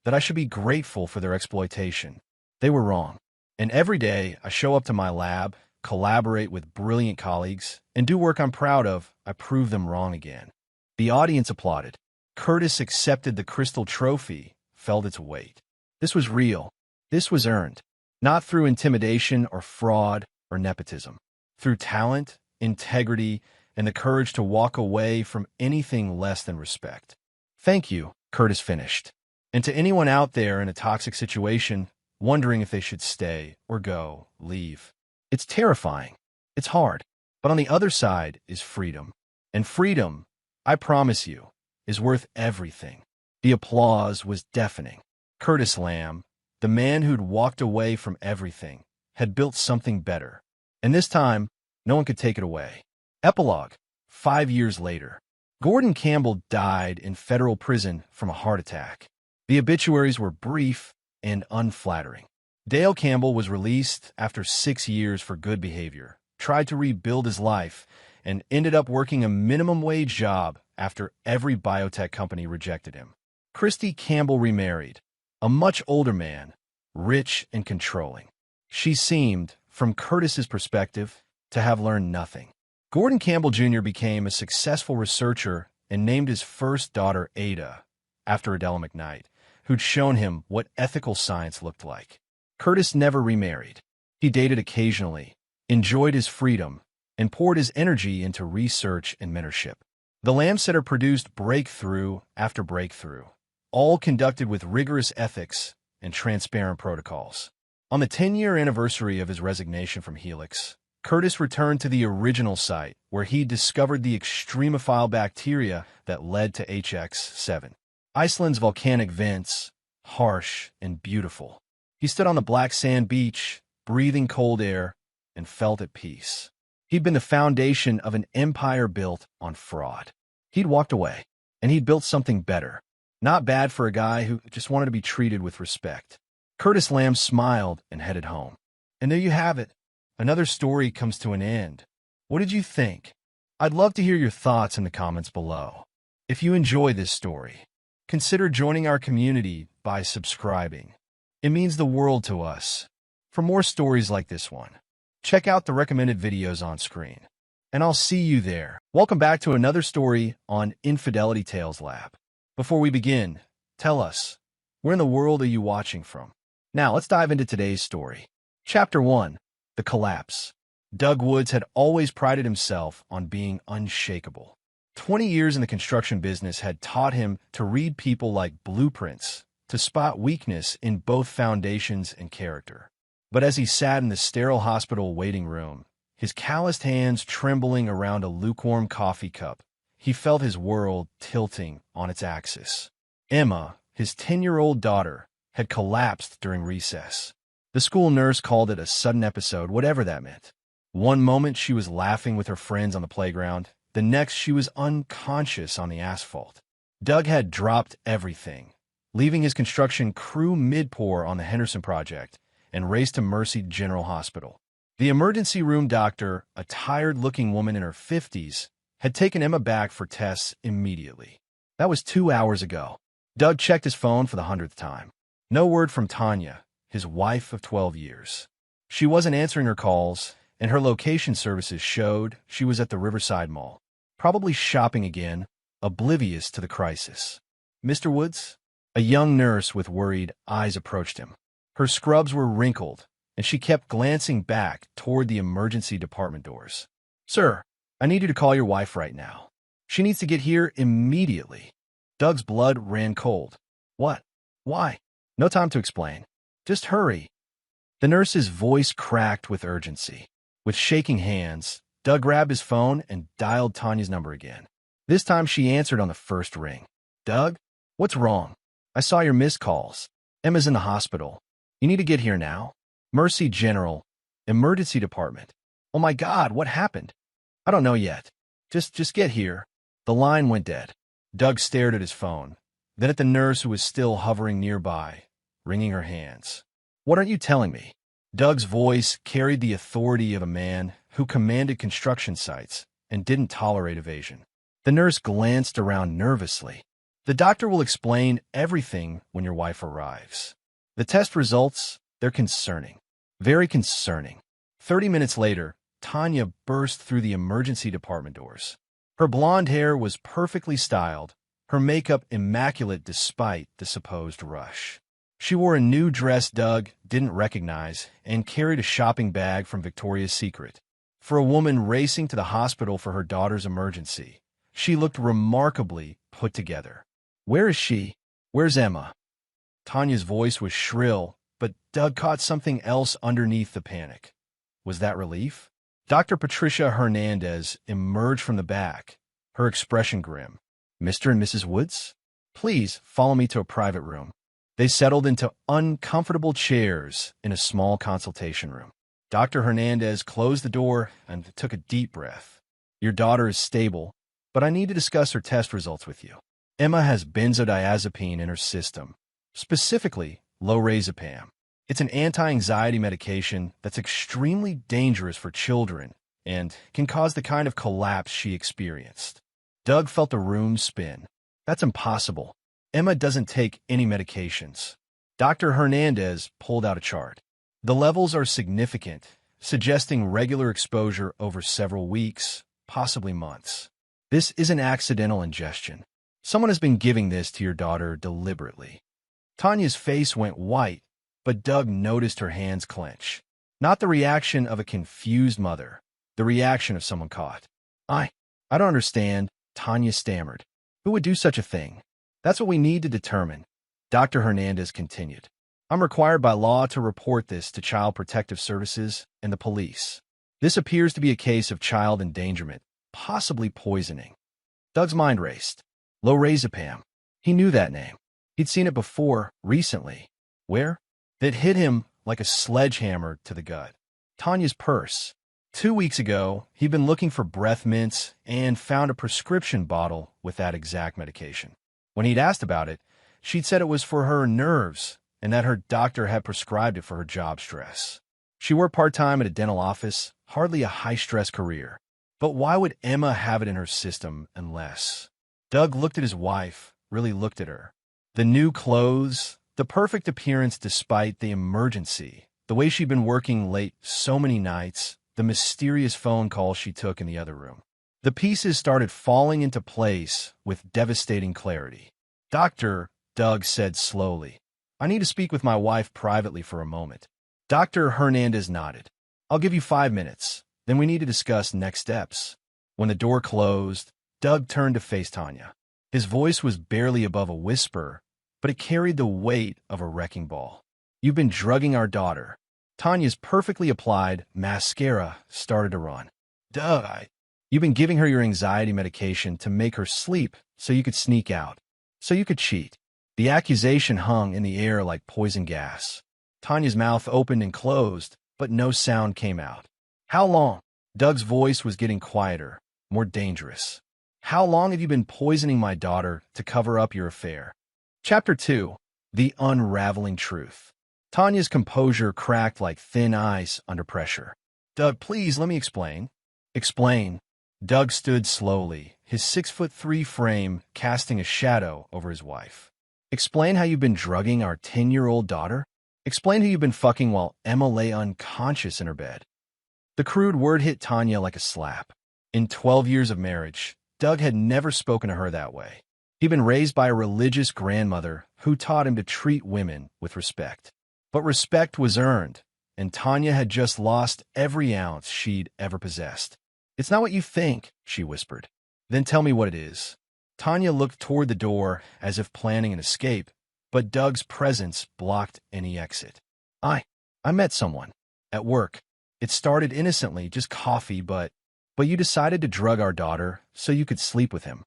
that I should be grateful for their exploitation. They were wrong. And every day I show up to my lab, collaborate with brilliant colleagues, and do work I'm proud of, I prove them wrong again. The audience applauded. Curtis accepted the crystal trophy, felt its weight. This was real. This was earned. Not through intimidation or fraud or nepotism. Through talent, integrity, and the courage to walk away from anything less than respect. Thank you, Curtis finished. And to anyone out there in a toxic situation, wondering if they should stay or go, leave. It's terrifying. It's hard. But on the other side is freedom. And freedom, I promise you, is worth everything. The applause was deafening. Curtis Lamb, the man who'd walked away from everything, had built something better. And this time, no one could take it away. Epilogue. 5 years later, Gordon Campbell died in federal prison from a heart attack. The obituaries were brief and unflattering. Dale Campbell was released after 6 years for good behavior, tried to rebuild his life, and ended up working a minimum wage job after every biotech company rejected him. Christy Campbell remarried, a much older man, rich and controlling. She seemed, from Curtis's perspective, to have learned nothing. Gordon Campbell Jr. became a successful researcher and named his first daughter Ada, after Adela McKnight, who'd shown him what ethical science looked like. Curtis never remarried. He dated occasionally, enjoyed his freedom, and poured his energy into research and mentorship. The Lamb Center produced breakthrough after breakthrough, all conducted with rigorous ethics and transparent protocols. On the 10-year anniversary of his resignation from Helix, Curtis returned to the original site where he discovered the extremophile bacteria that led to HX7. Iceland's volcanic vents, harsh and beautiful. He stood on the black sand beach, breathing cold air, and felt at peace. He'd been the foundation of an empire built on fraud. He'd walked away, and he'd built something better. Not bad for a guy who just wanted to be treated with respect. Curtis Lamb smiled and headed home. And there you have it. Another story comes to an end. What did you think? I'd love to hear your thoughts in the comments below. If you enjoy this story, consider joining our community by subscribing. It means the world to us. For more stories like this one, check out the recommended videos on screen. And I'll see you there. Welcome back to another story on Infidelity Tales Lab. Before we begin, tell us, where in the world are you watching from? Now, let's dive into today's story. Chapter 1. The Collapse. Doug Woods had always prided himself on being unshakable. 20 years in the construction business had taught him to read people like blueprints, to spot weakness in both foundations and character. But as he sat in the sterile hospital waiting room, his calloused hands trembling around a lukewarm coffee cup, he felt his world tilting on its axis. Emma, his 10-year-old daughter, had collapsed during recess. The school nurse called it a sudden episode, whatever that meant. One moment she was laughing with her friends on the playground, the next she was unconscious on the asphalt. Doug had dropped everything, leaving his construction crew mid-pour on the Henderson project, and raced to Mercy General Hospital. The emergency room doctor, a tired-looking woman in her 50s, had taken Emma back for tests immediately. That was 2 hours ago. Doug checked his phone for the 100th time. No word from Tanya, his wife of 12 years. She wasn't answering her calls, and her location services showed she was at the Riverside Mall, probably shopping again, oblivious to the crisis. Mr. Woods? A young nurse with worried eyes approached him. Her scrubs were wrinkled, and she kept glancing back toward the emergency department doors. Sir, I need you to call your wife right now. She needs to get here immediately. Doug's blood ran cold. What? Why? No time to explain. Just hurry. The nurse's voice cracked with urgency. With shaking hands, Doug grabbed his phone and dialed Tanya's number again. This time she answered on the first ring. Doug? What's wrong? I saw your missed calls. Emma's in the hospital. You need to get here now. Mercy General, Emergency Department. Oh my God, what happened? I don't know yet. Just get here. The line went dead. Doug stared at his phone, then at the nurse who was still hovering nearby, wringing her hands. What aren't you telling me? Doug's voice carried the authority of a man who commanded construction sites and didn't tolerate evasion. The nurse glanced around nervously. The doctor will explain everything when your wife arrives. The test results, they're concerning. Very concerning. 30 minutes later, Tanya burst through the emergency department doors. Her blonde hair was perfectly styled, her makeup immaculate despite the supposed rush. She wore a new dress Doug didn't recognize and carried a shopping bag from Victoria's Secret. For a woman racing to the hospital for her daughter's emergency, she looked remarkably put together. Where is she? Where's Emma? Tanya's voice was shrill, but Doug caught something else underneath the panic. Was that relief? Dr. Patricia Hernandez emerged from the back, her expression grim. Mr. and Mrs. Woods? Please follow me to a private room. They settled into uncomfortable chairs in a small consultation room. Dr. Hernandez closed the door and took a deep breath. Your daughter is stable, but I need to discuss her test results with you. Emma has benzodiazepine in her system, specifically lorazepam. It's an anti-anxiety medication that's extremely dangerous for children and can cause the kind of collapse she experienced. Doug felt the room spin. That's impossible. Emma doesn't take any medications. Dr. Hernandez pulled out a chart. The levels are significant, suggesting regular exposure over several weeks, possibly months. This isn't accidental ingestion. Someone has been giving this to your daughter deliberately. Tanya's face went white, but Doug noticed her hands clench. Not the reaction of a confused mother, The reaction of someone caught. I don't understand, Tanya stammered. Who would do such a thing? That's what we need to determine. Dr. Hernandez continued. I'm required by law to report this to Child Protective Services and the police. This appears to be a case of child endangerment, possibly poisoning. Doug's mind raced. Lorazepam. He knew that name. He'd seen it before, recently. Where? It hit him like a sledgehammer to the gut. Tanya's purse. 2 weeks ago, he'd been looking for breath mints and found a prescription bottle with that exact medication. When he'd asked about it, she'd said it was for her nerves and that her doctor had prescribed it for her job stress. She worked part-time at a dental office, hardly a high-stress career. But why would Emma have it in her system unless? Doug looked at his wife, really looked at her. The new clothes, the perfect appearance despite the emergency, the way she'd been working late so many nights, the mysterious phone call she took in the other room. The pieces started falling into place with devastating clarity. Doctor, Doug said slowly, I need to speak with my wife privately for a moment. Dr. Hernandez nodded. I'll give you 5 minutes. Then we need to discuss next steps. When the door closed, Doug turned to face Tanya. His voice was barely above a whisper, but it carried the weight of a wrecking ball. You've been drugging our daughter. Tanya's perfectly applied mascara started to run. Doug, you've been giving her your anxiety medication to make her sleep so you could sneak out, so you could cheat. The accusation hung in the air like poison gas. Tanya's mouth opened and closed, but no sound came out. How long? Doug's voice was getting quieter, more dangerous. How long have you been poisoning my daughter to cover up your affair? Chapter 2. The Unraveling Truth. Tanya's composure cracked like thin ice under pressure. Doug, please, let me explain. Explain. Doug stood slowly, his 6'3" frame casting a shadow over his wife. Explain how you've been drugging our 10-year-old daughter? Explain who you've been fucking while Emma lay unconscious in her bed. The crude word hit Tanya like a slap. In 12 years of marriage, Doug had never spoken to her that way. He'd been raised by a religious grandmother who taught him to treat women with respect. But respect was earned, and Tanya had just lost every ounce she'd ever possessed. It's not what you think, she whispered. Then tell me what it is. Tanya looked toward the door as if planning an escape, but Doug's presence blocked any exit. I met someone. At work. It started innocently, just coffee, but you decided to drug our daughter so you could sleep with him.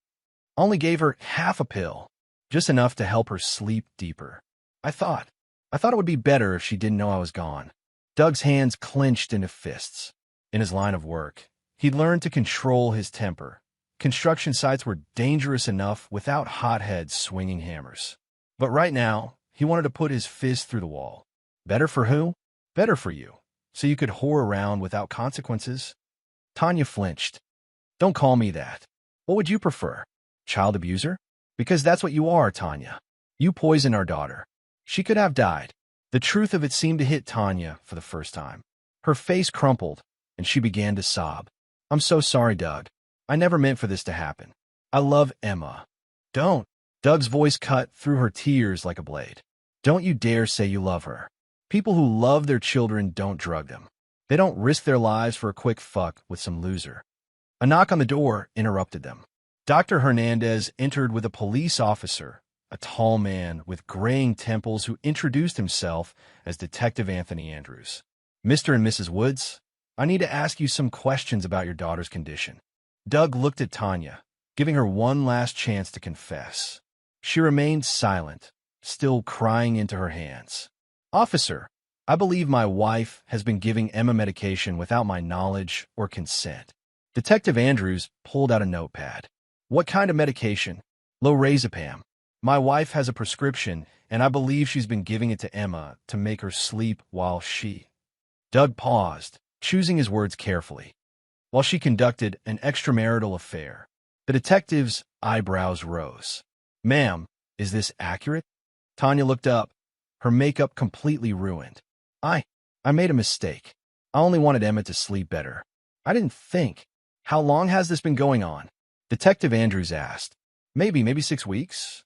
Only gave her half a pill, just enough to help her sleep deeper. I thought it would be better if she didn't know I was gone. Doug's hands clenched into fists. In his line of work, he'd learned to control his temper. Construction sites were dangerous enough without hotheads swinging hammers. But right now, he wanted to put his fist through the wall. Better for who? Better for you. So you could whore around without consequences? Tanya flinched. Don't call me that. What would you prefer? Child abuser? Because that's what you are, Tanya. You poisoned our daughter. She could have died. The truth of it seemed to hit Tanya for the first time. Her face crumpled, and she began to sob. I'm so sorry, Doug. I never meant for this to happen. I love Emma. Don't. Doug's voice cut through her tears like a blade. Don't you dare say you love her. People who love their children don't drug them. They don't risk their lives for a quick fuck with some loser. A knock on the door interrupted them. Dr. Hernandez entered with a police officer, a tall man with graying temples who introduced himself as Detective Anthony Andrews. Mr. and Mrs. Woods, I need to ask you some questions about your daughter's condition. Doug looked at Tanya, giving her one last chance to confess. She remained silent, still crying into her hands. Officer, I believe my wife has been giving Emma medication without my knowledge or consent. Detective Andrews pulled out a notepad. What kind of medication? Lorazepam. My wife has a prescription, and I believe she's been giving it to Emma to make her sleep while she... Doug paused, choosing his words carefully. While she conducted an extramarital affair. The detective's eyebrows rose. Ma'am, is this accurate? Tanya looked up, her makeup completely ruined. I made a mistake. I only wanted Emma to sleep better. I didn't think. How long has this been going on? Detective Andrews asked. Maybe 6 weeks?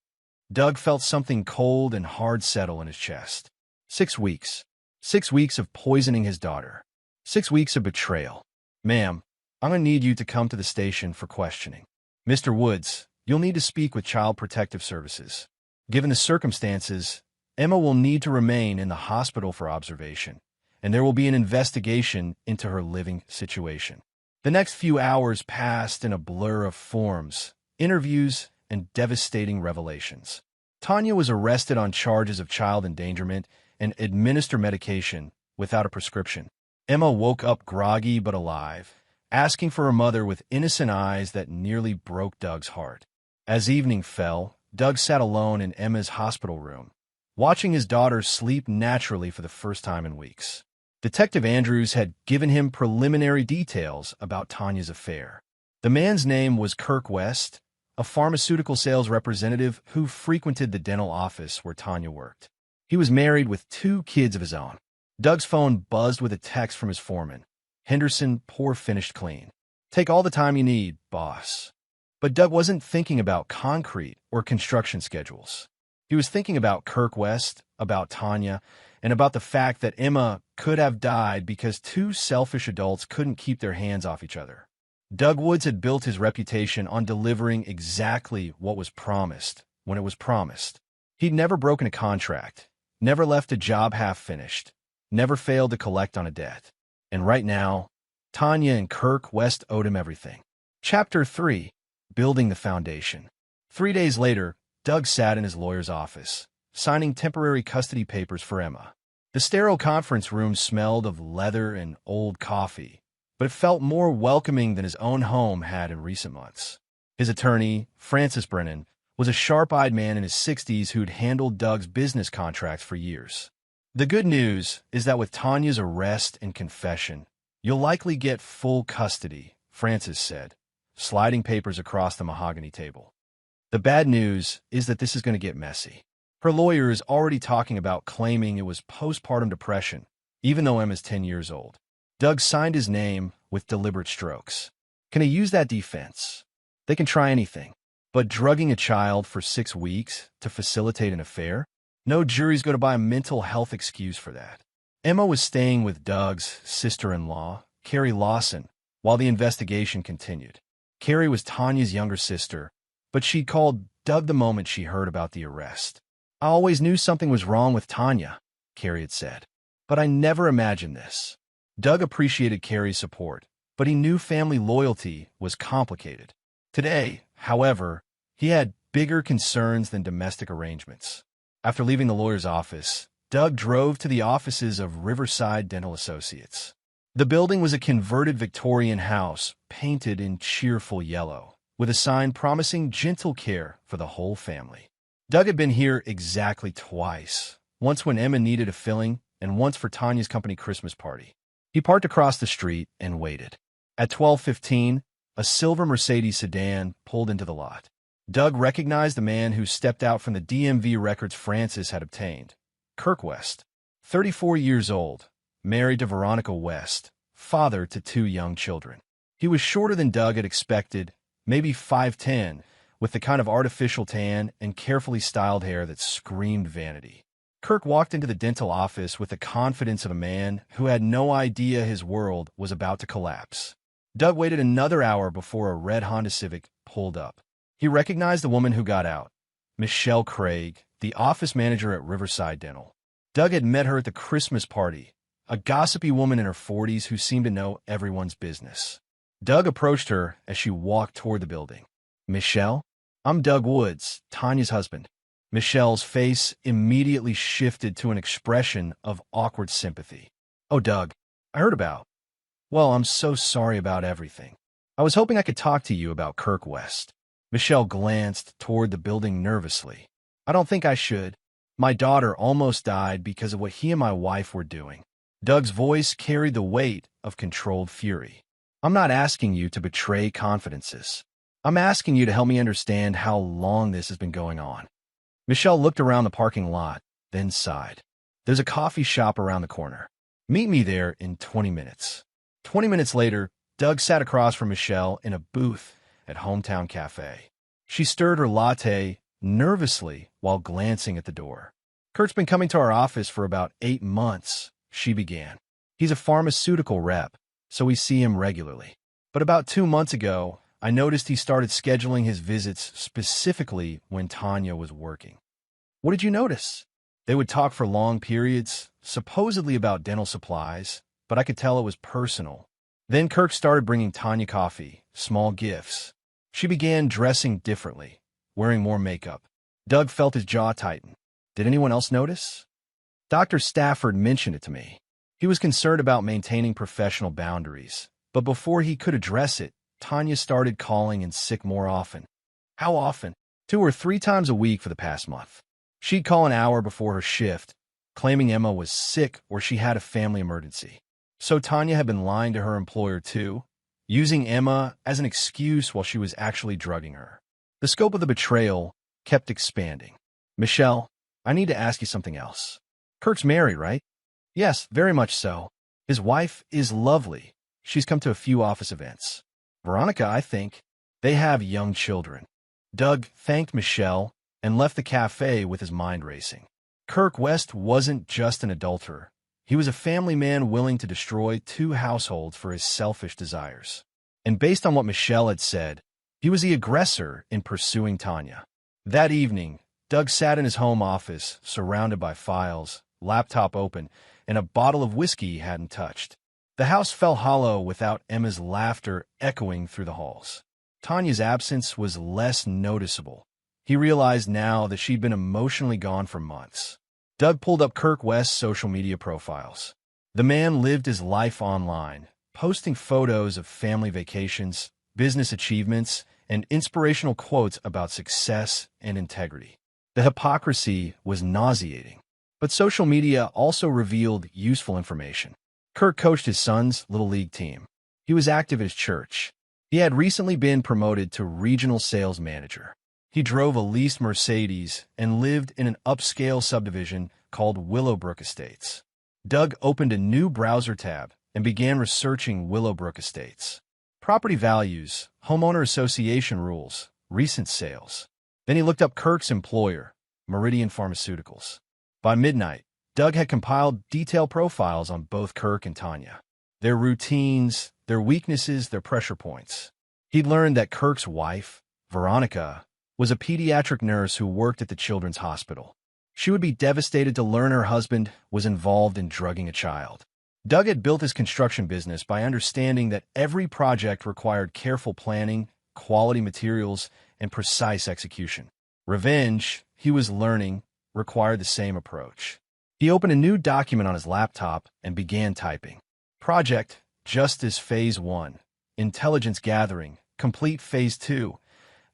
Doug felt something cold and hard settle in his chest. 6 weeks. 6 weeks of poisoning his daughter. 6 weeks of betrayal. Ma'am, I'm going to need you to come to the station for questioning. Mr. Woods, you'll need to speak with Child Protective Services. Given the circumstances, Emma will need to remain in the hospital for observation, and there will be an investigation into her living situation. The next few hours passed in a blur of forms, interviews, and devastating revelations. Tanya was arrested on charges of child endangerment and administered medication without a prescription. Emma woke up groggy but alive, asking for her mother with innocent eyes that nearly broke Doug's heart. As evening fell, Doug sat alone in Emma's hospital room, watching his daughter sleep naturally for the first time in weeks. Detective Andrews had given him preliminary details about Tanya's affair. The man's name was Kirk West, a pharmaceutical sales representative who frequented the dental office where Tanya worked. He was married with 2 kids of his own. Doug's phone buzzed with a text from his foreman. Henderson, poor finished clean. Take all the time you need, boss. But Doug wasn't thinking about concrete or construction schedules. He was thinking about Kirk West, about Tanya, and about the fact that Emma could have died because 2 selfish adults couldn't keep their hands off each other. Doug Woods had built his reputation on delivering exactly what was promised when it was promised. He'd never broken a contract, never left a job half-finished, never failed to collect on a debt. And right now, Tanya and Kirk West owed him everything. Chapter 3. Building the Foundation. 3 days later, Doug sat in his lawyer's office, signing temporary custody papers for Emma. The sterile conference room smelled of leather and old coffee, but it felt more welcoming than his own home had in recent months. His attorney, Francis Brennan, was a sharp-eyed man in his 60s who'd handled Doug's business contracts for years. The good news is that with Tanya's arrest and confession, you'll likely get full custody, Francis said, sliding papers across the mahogany table. The bad news is that this is going to get messy. Her lawyer is already talking about claiming it was postpartum depression, even though Emma's 10 years old. Doug signed his name with deliberate strokes. Can he use that defense? They can try anything. But drugging a child for 6 weeks to facilitate an affair? No jury's going to buy a mental health excuse for that. Emma was staying with Doug's sister-in-law, Carrie Lawson, while the investigation continued. Carrie was Tanya's younger sister, but she'd called Doug the moment she heard about the arrest. I always knew something was wrong with Tanya, Carrie had said, but I never imagined this. Doug appreciated Carrie's support, but he knew family loyalty was complicated. Today, however, he had bigger concerns than domestic arrangements. After leaving the lawyer's office, Doug drove to the offices of Riverside Dental Associates. The building was a converted Victorian house painted in cheerful yellow, with a sign promising gentle care for the whole family. Doug had been here exactly twice, once when Emma needed a filling and once for Tanya's company Christmas party. He parked across the street and waited. At 12:15, a silver Mercedes sedan pulled into the lot. Doug recognized the man who stepped out from the DMV records Francis had obtained. Kirk West, 34 years old, married to Veronica West, father to 2 young children. He was shorter than Doug had expected, maybe 5'10", with the kind of artificial tan and carefully styled hair that screamed vanity. Kirk walked into the dental office with the confidence of a man who had no idea his world was about to collapse. Doug waited another hour before a red Honda Civic pulled up. He recognized the woman who got out, Michelle Craig, the office manager at Riverside Dental. Doug had met her at the Christmas party, a gossipy woman in her 40s who seemed to know everyone's business. Doug approached her as she walked toward the building. "Michelle? I'm Doug Woods, Tanya's husband." Michelle's face immediately shifted to an expression of awkward sympathy. "Oh, Doug, I heard about. Well, I'm so sorry about everything. I was hoping I could talk to you about Kirk West." Michelle glanced toward the building nervously. "I don't think I should. My daughter almost died because of what he and my wife were doing." Doug's voice carried the weight of controlled fury. "I'm not asking you to betray confidences. I'm asking you to help me understand how long this has been going on." Michelle looked around the parking lot, then sighed. "There's a coffee shop around the corner. Meet me there in 20 minutes. 20 minutes later, Doug sat across from Michelle in a booth at Hometown Cafe. She stirred her latte nervously while glancing at the door. "Kurt's been coming to our office for about 8 months, she began. "He's a pharmaceutical rep, so we see him regularly." But about 2 months ago, I noticed he started scheduling his visits specifically when Tanya was working. What did you notice? They would talk for long periods, supposedly about dental supplies, but I could tell it was personal. Then Kirk started bringing Tanya coffee, small gifts. She began dressing differently, wearing more makeup. Doug felt his jaw tighten. Did anyone else notice? Dr. Stafford mentioned it to me. He was concerned about maintaining professional boundaries, but before he could address it, Tanya started calling in sick more often. How often? 2 or 3 times a week for the past month. She'd call an hour before her shift, claiming Emma was sick or she had a family emergency. So Tanya had been lying to her employer too, using Emma as an excuse while she was actually drugging her. The scope of the betrayal kept expanding. Michelle, I need to ask you something else. Kirk's married, right? Yes, very much so. His wife is lovely. She's come to a few office events. Veronica, I think. They have young children. Doug thanked Michelle and left the cafe with his mind racing. Kirk West wasn't just an adulterer. He was a family man willing to destroy 2 households for his selfish desires. And based on what Michelle had said, he was the aggressor in pursuing Tanya. That evening, Doug sat in his home office, surrounded by files, laptop open, and a bottle of whiskey he hadn't touched. The house fell hollow without Emma's laughter echoing through the halls. Tanya's absence was less noticeable. He realized now that she'd been emotionally gone for months. Doug pulled up Kirk West's social media profiles. The man lived his life online, posting photos of family vacations, business achievements, and inspirational quotes about success and integrity. The hypocrisy was nauseating. But social media also revealed useful information. Kirk coached his son's Little League team. He was active at his church. He had recently been promoted to regional sales manager. He drove a leased Mercedes and lived in an upscale subdivision called Willowbrook Estates. Doug opened a new browser tab and began researching Willowbrook Estates. Property values, homeowner association rules, recent sales. Then he looked up Kirk's employer, Meridian Pharmaceuticals. By midnight, Doug had compiled detailed profiles on both Kirk and Tanya. Their routines, their weaknesses, their pressure points. He'd learned that Kirk's wife, Veronica, was a pediatric nurse who worked at the children's hospital. She would be devastated to learn her husband was involved in drugging a child. Doug had built his construction business by understanding that every project required careful planning, quality materials, and precise execution. Revenge, he was learning, required the same approach. He opened a new document on his laptop and began typing. Project, Justice Phase 1. Intelligence Gathering, Complete Phase 2.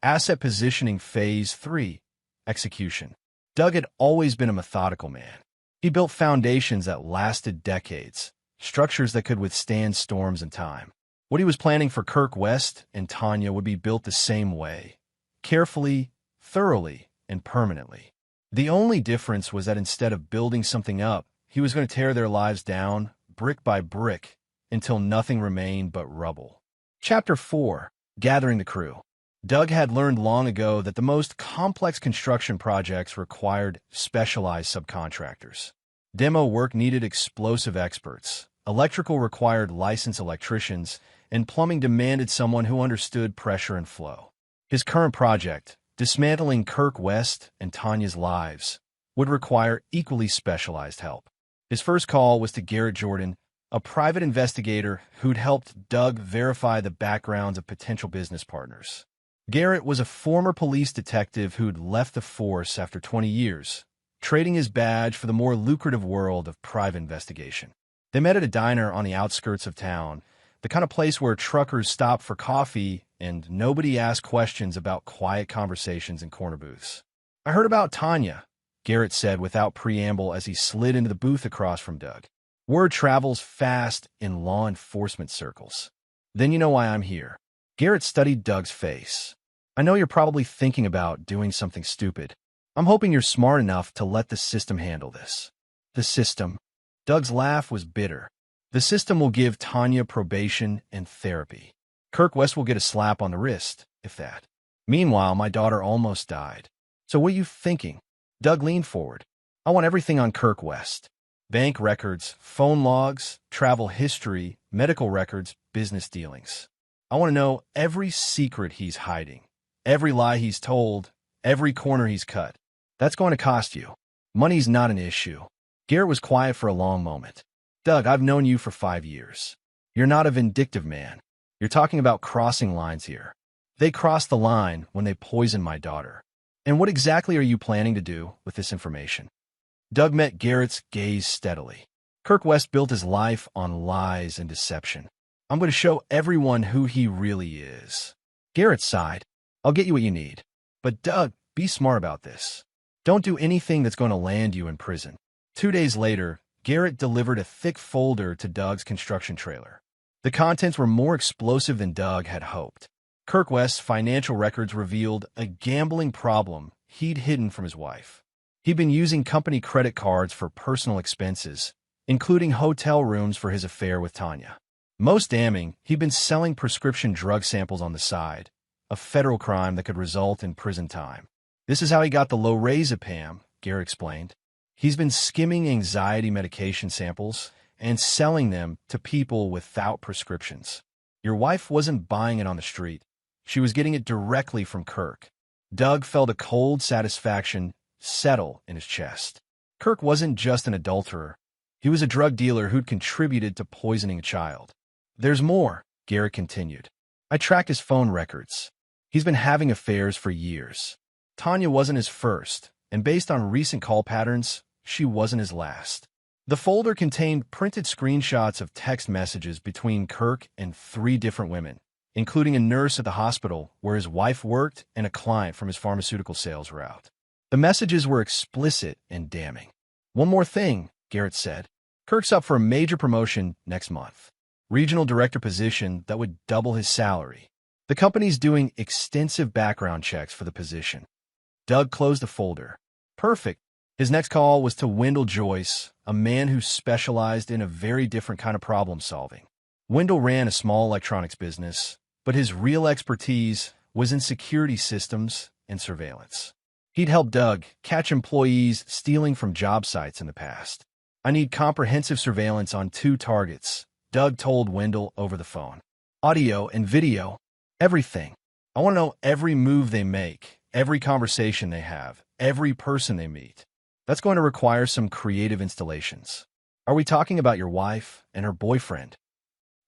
Asset Positioning Phase 3. Execution. Doug had always been a methodical man. He built foundations that lasted decades, structures that could withstand storms and time. What he was planning for Kirk West and Tanya would be built the same way, carefully, thoroughly, and permanently. The only difference was that instead of building something up, he was going to tear their lives down, brick by brick, until nothing remained but rubble. Chapter 4. Gathering the Crew. Doug had learned long ago that the most complex construction projects required specialized subcontractors. Demo work needed explosive experts, electrical required licensed electricians, and plumbing demanded someone who understood pressure and flow. His current project, dismantling Kirk West and Tanya's lives, would require equally specialized help. His first call was to Garrett Jordan, a private investigator who'd helped Doug verify the backgrounds of potential business partners. Garrett was a former police detective who'd left the force after 20 years, trading his badge for the more lucrative world of private investigation. They met at a diner on the outskirts of town, the kind of place where truckers stop for coffee and nobody asked questions about quiet conversations in corner booths. I heard about Tanya, Garrett said without preamble as he slid into the booth across from Doug. Word travels fast in law enforcement circles. Then you know why I'm here. Garrett studied Doug's face. I know you're probably thinking about doing something stupid. I'm hoping you're smart enough to let the system handle this. The system. Doug's laugh was bitter. The system will give Tanya probation and therapy. Kirk West will get a slap on the wrist, if that. Meanwhile, my daughter almost died. So what are you thinking? Doug leaned forward. I want everything on Kirk West. Bank records, phone logs, travel history, medical records, business dealings. I want to know every secret he's hiding, every lie he's told, every corner he's cut. That's going to cost you. Money's not an issue. Garrett was quiet for a long moment. Doug, I've known you for 5 years. You're not a vindictive man. You're talking about crossing lines here. They crossed the line when they poisoned my daughter. And what exactly are you planning to do with this information? Doug met Garrett's gaze steadily. Kirk West built his life on lies and deception. I'm going to show everyone who he really is. Garrett sighed. I'll get you what you need. But Doug, be smart about this. Don't do anything that's going to land you in prison. 2 days later, Garrett delivered a thick folder to Doug's construction trailer. The contents were more explosive than Doug had hoped. Kirk West's financial records revealed a gambling problem he'd hidden from his wife. He'd been using company credit cards for personal expenses, including hotel rooms for his affair with Tanya. Most damning, he'd been selling prescription drug samples on the side, a federal crime that could result in prison time. This is how he got the lorazepam, Garrett explained. He's been skimming anxiety medication samples and selling them to people without prescriptions. Your wife wasn't buying it on the street. She was getting it directly from Kirk. Doug felt a cold satisfaction settle in his chest. Kirk wasn't just an adulterer. He was a drug dealer who'd contributed to poisoning a child. There's more, Garrett continued. I tracked his phone records. He's been having affairs for years. Tanya wasn't his first, and based on recent call patterns, she wasn't his last. The folder contained printed screenshots of text messages between Kirk and 3 different women, including a nurse at the hospital where his wife worked and a client from his pharmaceutical sales route. The messages were explicit and damning. One more thing, Garrett said. Kirk's up for a major promotion next month. Regional director position that would double his salary. The company's doing extensive background checks for the position. Doug closed the folder. Perfect. His next call was to Wendell Joyce, a man who specialized in a very different kind of problem solving. Wendell ran a small electronics business, but his real expertise was in security systems and surveillance. He'd helped Doug catch employees stealing from job sites in the past. I need comprehensive surveillance on 2 targets, Doug told Wendell over the phone. Audio and video, everything. I want to know every move they make, every conversation they have, every person they meet. That's going to require some creative installations. Are we talking about your wife and her boyfriend?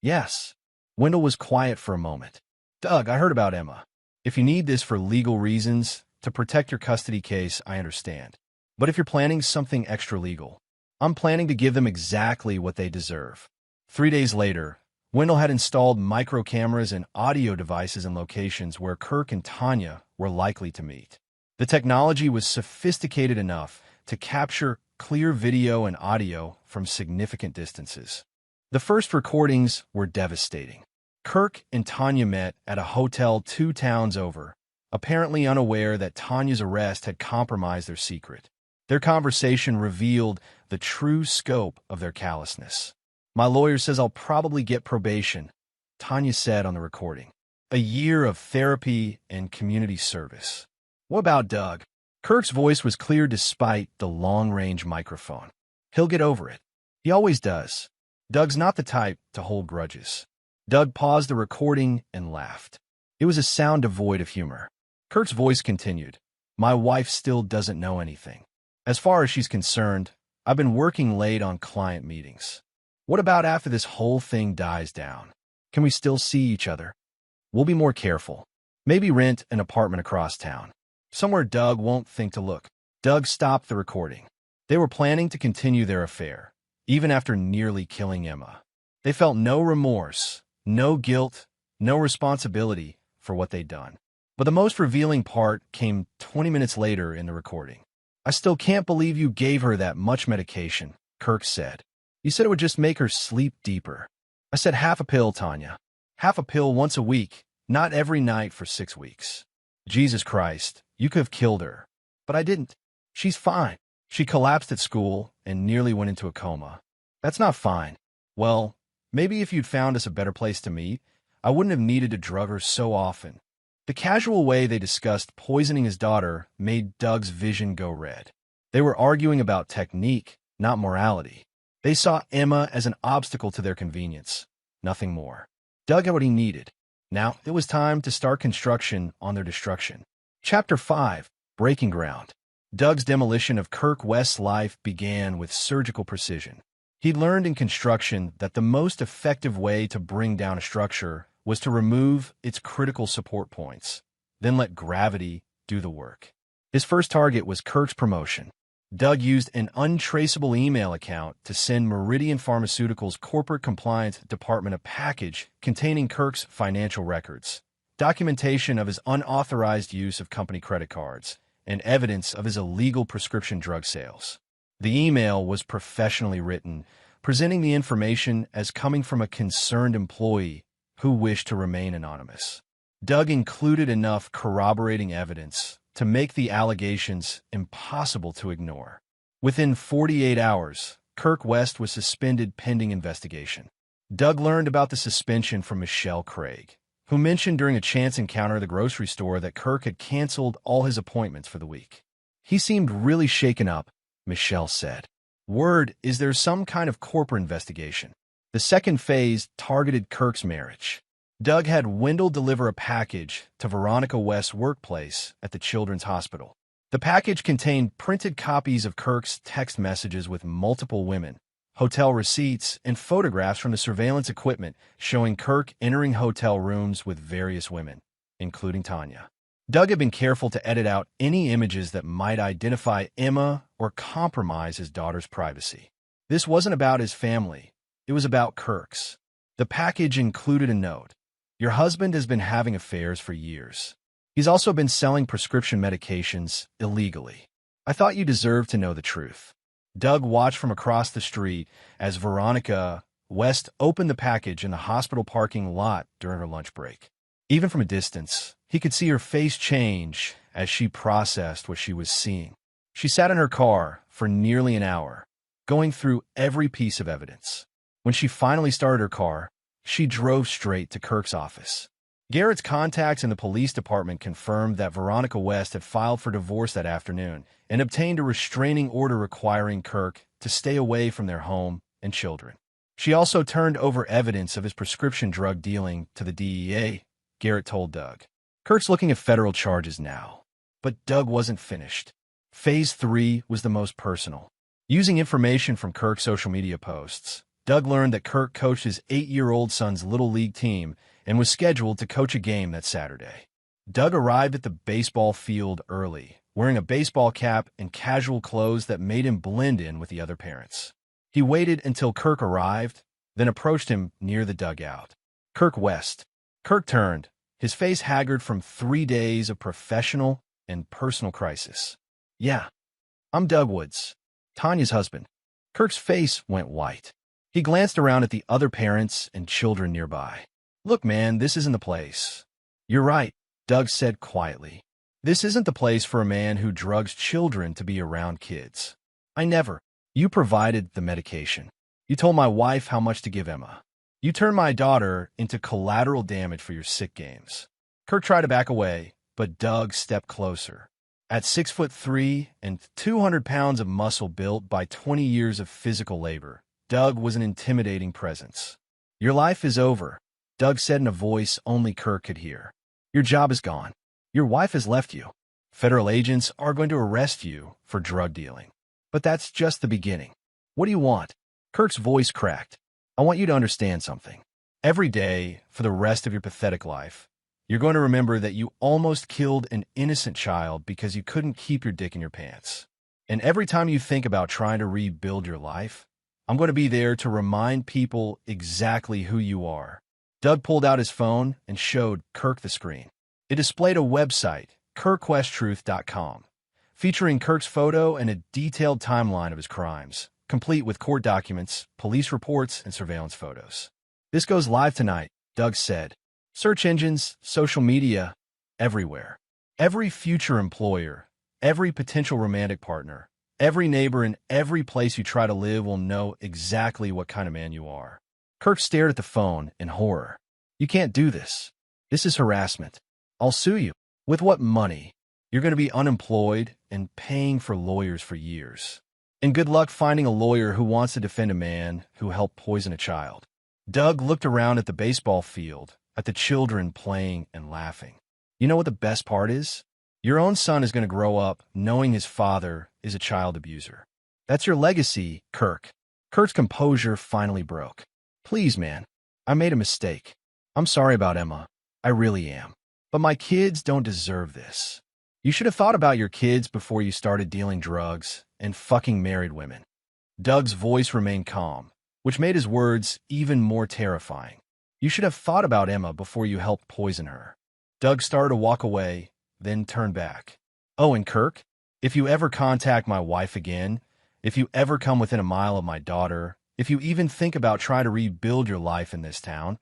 Yes. Wendell was quiet for a moment. Doug, I heard about Emma. If you need this for legal reasons, to protect your custody case, I understand. But if you're planning something extra legal, I'm planning to give them exactly what they deserve. 3 days later, Wendell had installed micro cameras and audio devices in locations where Kirk and Tanya were likely to meet. The technology was sophisticated enough to capture clear video and audio from significant distances. The first recordings were devastating. Kirk and Tanya met at a hotel 2 towns over, apparently unaware that Tanya's arrest had compromised their secret. Their conversation revealed the true scope of their callousness. My lawyer says I'll probably get probation, Tanya said on the recording. A year of therapy and community service. What about Doug? Kirk's voice was clear despite the long-range microphone. He'll get over it. He always does. Doug's not the type to hold grudges. Doug paused the recording and laughed. It was a sound devoid of humor. Kirk's voice continued. My wife still doesn't know anything. As far as she's concerned, I've been working late on client meetings. What about after this whole thing dies down? Can we still see each other? We'll be more careful. Maybe rent an apartment across town. Somewhere Doug won't think to look. Doug stopped the recording. They were planning to continue their affair, even after nearly killing Emma. They felt no remorse, no guilt, no responsibility for what they'd done. But the most revealing part came 20 minutes later in the recording. I still can't believe you gave her that much medication, Kirk said. You said it would just make her sleep deeper. I said half a pill, Tanya. Half a pill once a week, not every night for 6 weeks. Jesus Christ, you could have killed her. But I didn't. She's fine. She collapsed at school and nearly went into a coma. That's not fine. Well, maybe if you'd found us a better place to meet, I wouldn't have needed to drug her so often. The casual way they discussed poisoning his daughter made Doug's vision go red. They were arguing about technique, not morality. They saw Emma as an obstacle to their convenience, nothing more. Doug had what he needed. Now, it was time to start construction on their destruction. Chapter 5. Breaking Ground. Doug's demolition of Kirk West's life began with surgical precision. He learned in construction that the most effective way to bring down a structure was to remove its critical support points, then let gravity do the work. His first target was Kirk's promotion. Doug used an untraceable email account to send Meridian Pharmaceuticals' corporate compliance department a package containing Kirk's financial records, documentation of his unauthorized use of company credit cards, and evidence of his illegal prescription drug sales. The email was professionally written, presenting the information as coming from a concerned employee who wished to remain anonymous. Doug included enough corroborating evidence to make the allegations impossible to ignore. Within 48 hours, Kirk West was suspended pending investigation. Doug learned about the suspension from Michelle Craig, who mentioned during a chance encounter at the grocery store that Kirk had canceled all his appointments for the week. He seemed really shaken up, Michelle said. Word is there's some kind of corporate investigation. The second phase targeted Kirk's marriage. Doug had Wendell deliver a package to Veronica West's workplace at the Children's Hospital. The package contained printed copies of Kirk's text messages with multiple women, hotel receipts, and photographs from the surveillance equipment showing Kirk entering hotel rooms with various women, including Tanya. Doug had been careful to edit out any images that might identify Emma or compromise his daughter's privacy. This wasn't about his family. It was about Kirk's. The package included a note. Your husband has been having affairs for years. He's also been selling prescription medications illegally. I thought you deserved to know the truth. Doug watched from across the street as Veronica West opened the package in the hospital parking lot during her lunch break. Even from a distance, he could see her face change as she processed what she was seeing. She sat in her car for nearly an hour, going through every piece of evidence. When she finally started her car, she drove straight to Kirk's office. Garrett's contacts in the police department confirmed that Veronica West had filed for divorce that afternoon and obtained a restraining order requiring Kirk to stay away from their home and children. She also turned over evidence of his prescription drug dealing to the DEA, Garrett told Doug. Kirk's looking at federal charges now. But Doug wasn't finished. Phase 3 was the most personal. Using information from Kirk's social media posts, Doug learned that Kirk coached his 8-year-old son's Little League team and was scheduled to coach a game that Saturday. Doug arrived at the baseball field early, wearing a baseball cap and casual clothes that made him blend in with the other parents. He waited until Kirk arrived, then approached him near the dugout. Kirk West. Kirk turned, his face haggard from 3 days of professional and personal crisis. Yeah, I'm Doug Woods, Tanya's husband. Kirk's face went white. He glanced around at the other parents and children nearby. Look, man, this isn't the place. You're right, Doug said quietly. This isn't the place for a man who drugs children to be around kids. I never. You provided the medication. You told my wife how much to give Emma. You turned my daughter into collateral damage for your sick games. Kirk tried to back away, but Doug stepped closer. At 6'3" and 200 pounds of muscle built by 20 years of physical labor, Doug was an intimidating presence. Your life is over, Doug said in a voice only Kirk could hear. Your job is gone. Your wife has left you. Federal agents are going to arrest you for drug dealing. But that's just the beginning. What do you want? Kirk's voice cracked. I want you to understand something. Every day, for the rest of your pathetic life, you're going to remember that you almost killed an innocent child because you couldn't keep your dick in your pants. And every time you think about trying to rebuild your life, I'm going to be there to remind people exactly who you are. Doug pulled out his phone and showed Kirk the screen. It displayed a website, KirkWestTruth.com, featuring Kirk's photo and a detailed timeline of his crimes, complete with court documents, police reports, and surveillance photos. This goes live tonight, Doug said. Search engines, social media, everywhere. Every future employer, every potential romantic partner, every neighbor and every place you try to live will know exactly what kind of man you are. Kirk stared at the phone in horror. You can't do this. This is harassment. I'll sue you. With what money? You're going to be unemployed and paying for lawyers for years. And good luck finding a lawyer who wants to defend a man who helped poison a child. Doug looked around at the baseball field at the children playing and laughing. You know what the best part is? Your own son is going to grow up knowing his father is a child abuser. That's your legacy, Kirk. Kurt's composure finally broke. Please, man, I made a mistake. I'm sorry about Emma. I really am. But my kids don't deserve this. You should have thought about your kids before you started dealing drugs and fucking married women. Doug's voice remained calm, which made his words even more terrifying. You should have thought about Emma before you helped poison her. Doug started to walk away, then turned back. Oh, and Kirk, if you ever contact my wife again, if you ever come within a mile of my daughter, if you even think about trying to rebuild your life in this town,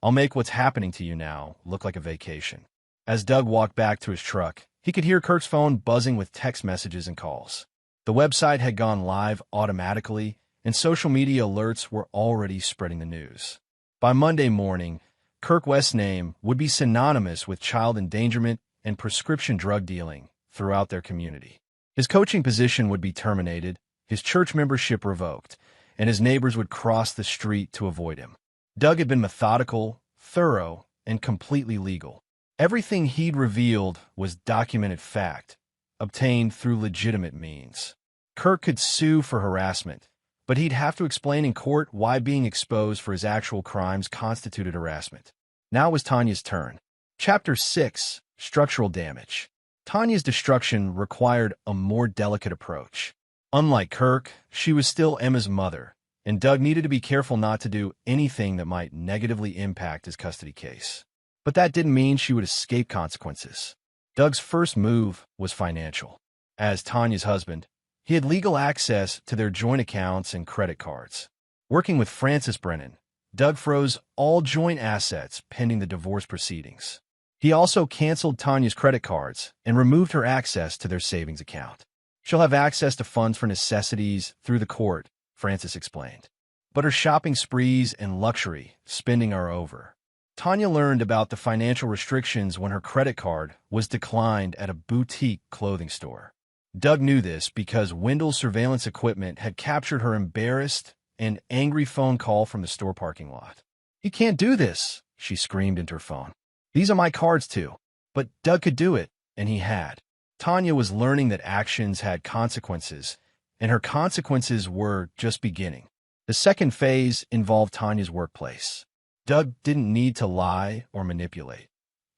I'll make what's happening to you now look like a vacation. As Doug walked back to his truck, he could hear Kirk's phone buzzing with text messages and calls. The website had gone live automatically, and social media alerts were already spreading the news. By Monday morning, Kirk West's name would be synonymous with child endangerment and prescription drug dealing throughout their community. His coaching position would be terminated, his church membership revoked, and his neighbors would cross the street to avoid him. Doug had been methodical, thorough, and completely legal. Everything he'd revealed was documented fact, obtained through legitimate means. Kirk could sue for harassment, but he'd have to explain in court why being exposed for his actual crimes constituted harassment. Now it was Tanya's turn. Chapter 6: Structural Damage. Tanya's destruction required a more delicate approach. Unlike Kirk, she was still Emma's mother, and Doug needed to be careful not to do anything that might negatively impact his custody case. But that didn't mean she would escape consequences. Doug's first move was financial. As Tanya's husband, he had legal access to their joint accounts and credit cards. Working with Francis Brennan, Doug froze all joint assets pending the divorce proceedings. He also canceled Tanya's credit cards and removed her access to their savings account. She'll have access to funds for necessities through the court, Francis explained. But her shopping sprees and luxury spending are over. Tanya learned about the financial restrictions when her credit card was declined at a boutique clothing store. Doug knew this because Wendell's surveillance equipment had captured her embarrassed and angry phone call from the store parking lot. "You can't do this," she screamed into her phone. "These are my cards too." But Doug could do it, and he had. Tanya was learning that actions had consequences, and her consequences were just beginning. The second phase involved Tanya's workplace. Doug didn't need to lie or manipulate.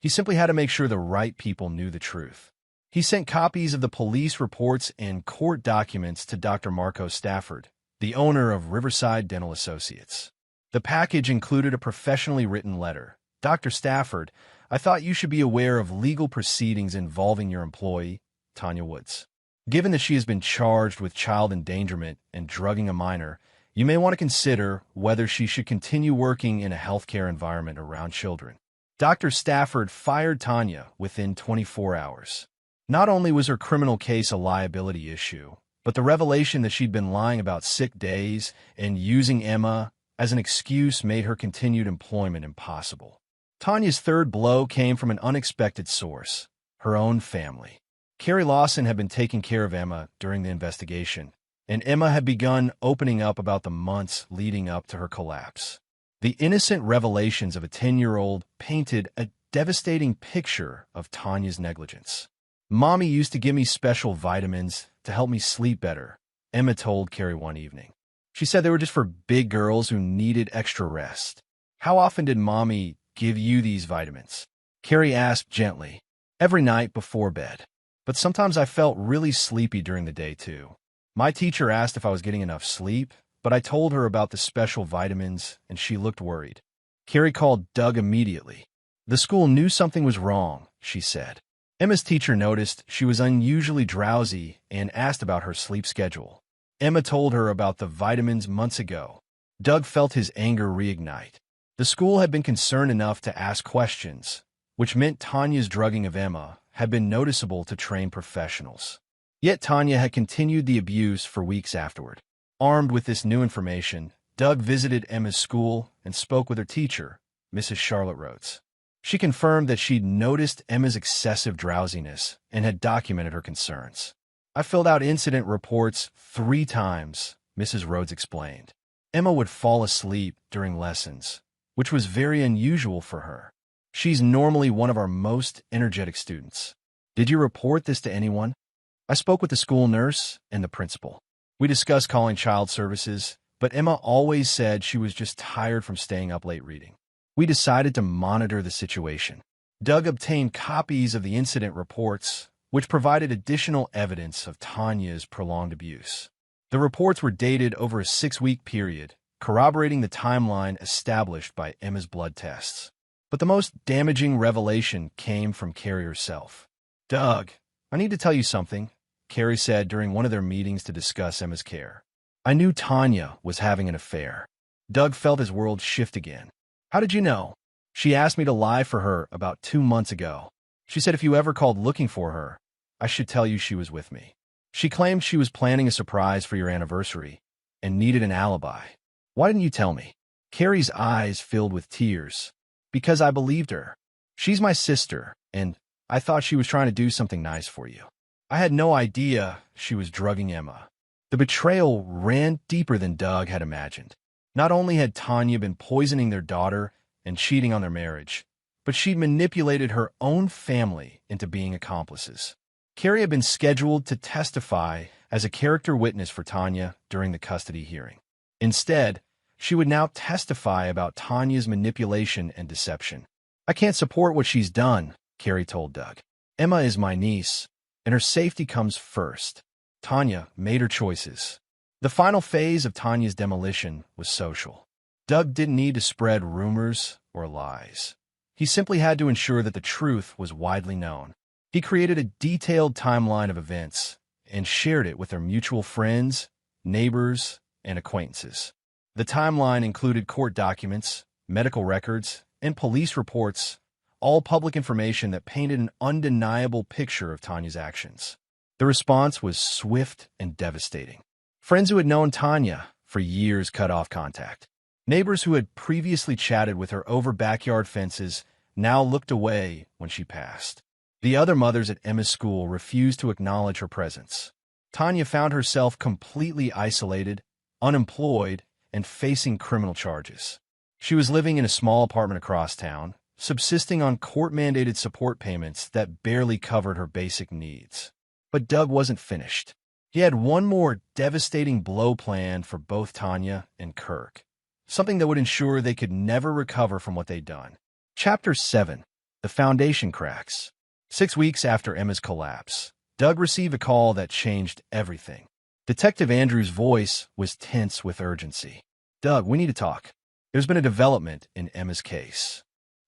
He simply had to make sure the right people knew the truth. He sent copies of the police reports and court documents to Dr. Marco Stafford, the owner of Riverside Dental Associates. The package included a professionally written letter. "Dr. Stafford, I thought you should be aware of legal proceedings involving your employee, Tanya Woods. Given that she has been charged with child endangerment and drugging a minor, you may want to consider whether she should continue working in a healthcare environment around children." Dr. Stafford fired Tanya within 24 hours. Not only was her criminal case a liability issue, but the revelation that she'd been lying about sick days and using Emma as an excuse made her continued employment impossible. Tanya's third blow came from an unexpected source: her own family. Carrie Lawson had been taking care of Emma during the investigation, and Emma had begun opening up about the months leading up to her collapse. The innocent revelations of a 10-year-old painted a devastating picture of Tanya's negligence. "Mommy used to give me special vitamins to help me sleep better," Emma told Carrie one evening. She said they were just for big girls who needed extra rest. "How often did Mommy give you these vitamins?" Carrie asked gently. "Every night before bed. But sometimes I felt really sleepy during the day too. My teacher asked if I was getting enough sleep, but I told her about the special vitamins and she looked worried." Carrie called Doug immediately. "The school knew something was wrong," she said. Emma's teacher noticed she was unusually drowsy and asked about her sleep schedule. Emma told her about the vitamins months ago. Doug felt his anger reignite. The school had been concerned enough to ask questions, which meant Tanya's drugging of Emma had been noticeable to trained professionals. Yet Tanya had continued the abuse for weeks afterward. Armed with this new information, Doug visited Emma's school and spoke with her teacher, Mrs. Charlotte Rhodes. She confirmed that she'd noticed Emma's excessive drowsiness and had documented her concerns. "I filled out incident reports 3 times, Mrs. Rhodes explained. Emma would fall asleep during lessons, which was very unusual for her. She's normally one of our most energetic students. Did you report this to anyone? I spoke with the school nurse and the principal. We discussed calling child services, but Emma always said she was just tired from staying up late reading. We decided to monitor the situation. Doug obtained copies of the incident reports, which provided additional evidence of Tanya's prolonged abuse. The reports were dated over a 6-week period, corroborating the timeline established by Emma's blood tests. But the most damaging revelation came from Carrie herself. "Doug, I need to tell you something," Carrie said during one of their meetings to discuss Emma's care. "I knew Tanya was having an affair." Doug felt his world shift again. "How did you know?" "She asked me to lie for her about 2 months ago. She said if you ever called looking for her, I should tell you she was with me. She claimed she was planning a surprise for your anniversary and needed an alibi. Why didn't you tell me?" Carrie's eyes filled with tears. "Because I believed her. She's my sister, and I thought she was trying to do something nice for you. I had no idea she was drugging Emma." The betrayal ran deeper than Doug had imagined. Not only had Tanya been poisoning their daughter and cheating on their marriage, but she'd manipulated her own family into being accomplices. Carrie had been scheduled to testify as a character witness for Tanya during the custody hearing. Instead, she would now testify about Tanya's manipulation and deception. "I can't support what she's done," Carrie told Doug. "Emma is my niece, and her safety comes first." Tanya made her choices. The final phase of Tanya's demolition was social. Doug didn't need to spread rumors or lies. He simply had to ensure that the truth was widely known. He created a detailed timeline of events and shared it with their mutual friends, neighbors, and acquaintances. The timeline included court documents, medical records, and police reports, all public information that painted an undeniable picture of Tanya's actions. The response was swift and devastating. Friends who had known Tanya for years cut off contact. Neighbors who had previously chatted with her over backyard fences now looked away when she passed. The other mothers at Emma's school refused to acknowledge her presence. Tanya found herself completely isolated, unemployed, and facing criminal charges. She was living in a small apartment across town, subsisting on court-mandated support payments that barely covered her basic needs. But Doug wasn't finished. He had one more devastating blow planned for both Tanya and Kirk, something that would ensure they could never recover from what they'd done. Chapter 7. The Foundation Cracks. 6 weeks after Emma's collapse, Doug received a call that changed everything. Detective Andrews' voice was tense with urgency. "Doug, we need to talk. There's been a development in Emma's case."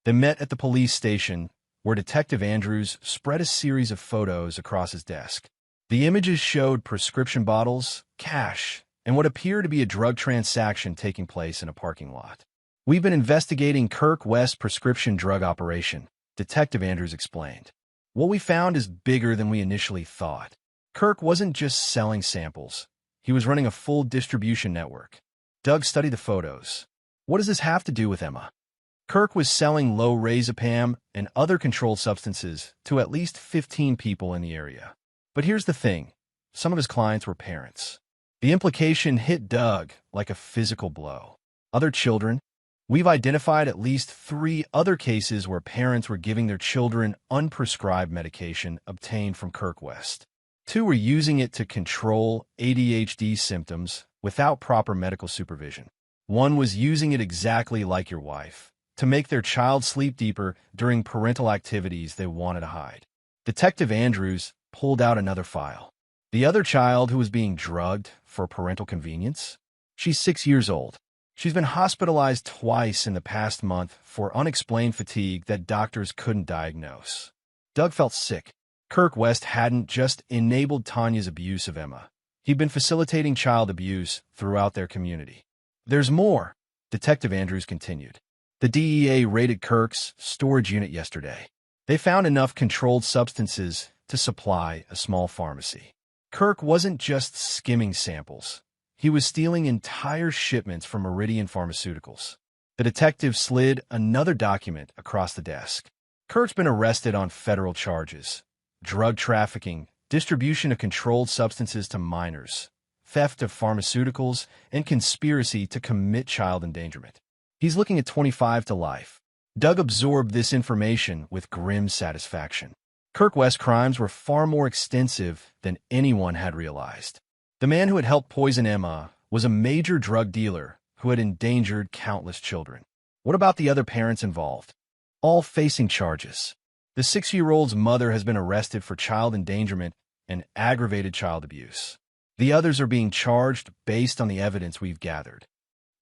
They met at the police station, where Detective Andrews spread a series of photos across his desk. The images showed prescription bottles, cash, and what appeared to be a drug transaction taking place in a parking lot. "We've been investigating Kirk West's prescription drug operation," Detective Andrews explained. "What we found is bigger than we initially thought. Kirk wasn't just selling samples. He was running a full distribution network." Doug studied the photos. "What does this have to do with Emma?" Kirk was selling lorazepam and other controlled substances to at least 15 people in the area. But here's the thing. Some of his clients were parents. The implication hit Doug like a physical blow. Other children. We've identified at least 3 other cases where parents were giving their children unprescribed medication obtained from Kirk West. 2 were using it to control ADHD symptoms without proper medical supervision. 1 was using it exactly like your wife, to make their child sleep deeper during parental activities they wanted to hide. Detective Andrews pulled out another file. The other child who was being drugged for parental convenience? She's 6 years old. She's been hospitalized twice in the past month for unexplained fatigue that doctors couldn't diagnose. Doug felt sick. Kirk West hadn't just enabled Tanya's abuse of Emma. He'd been facilitating child abuse throughout their community. "There's more," Detective Andrews continued. "The DEA raided Kirk's storage unit yesterday. They found enough controlled substances to supply a small pharmacy. Kirk wasn't just skimming samples. He was stealing entire shipments from Meridian Pharmaceuticals." The detective slid another document across the desk. "Kirk's been arrested on federal charges: drug trafficking, distribution of controlled substances to minors, theft of pharmaceuticals, and conspiracy to commit child endangerment. He's looking at 25 to life." Doug absorbed this information with grim satisfaction. Kirk West's crimes were far more extensive than anyone had realized. The man who had helped poison Emma was a major drug dealer who had endangered countless children. What about the other parents involved? All facing charges. The 6-year-old's mother has been arrested for child endangerment and aggravated child abuse. The others are being charged based on the evidence we've gathered.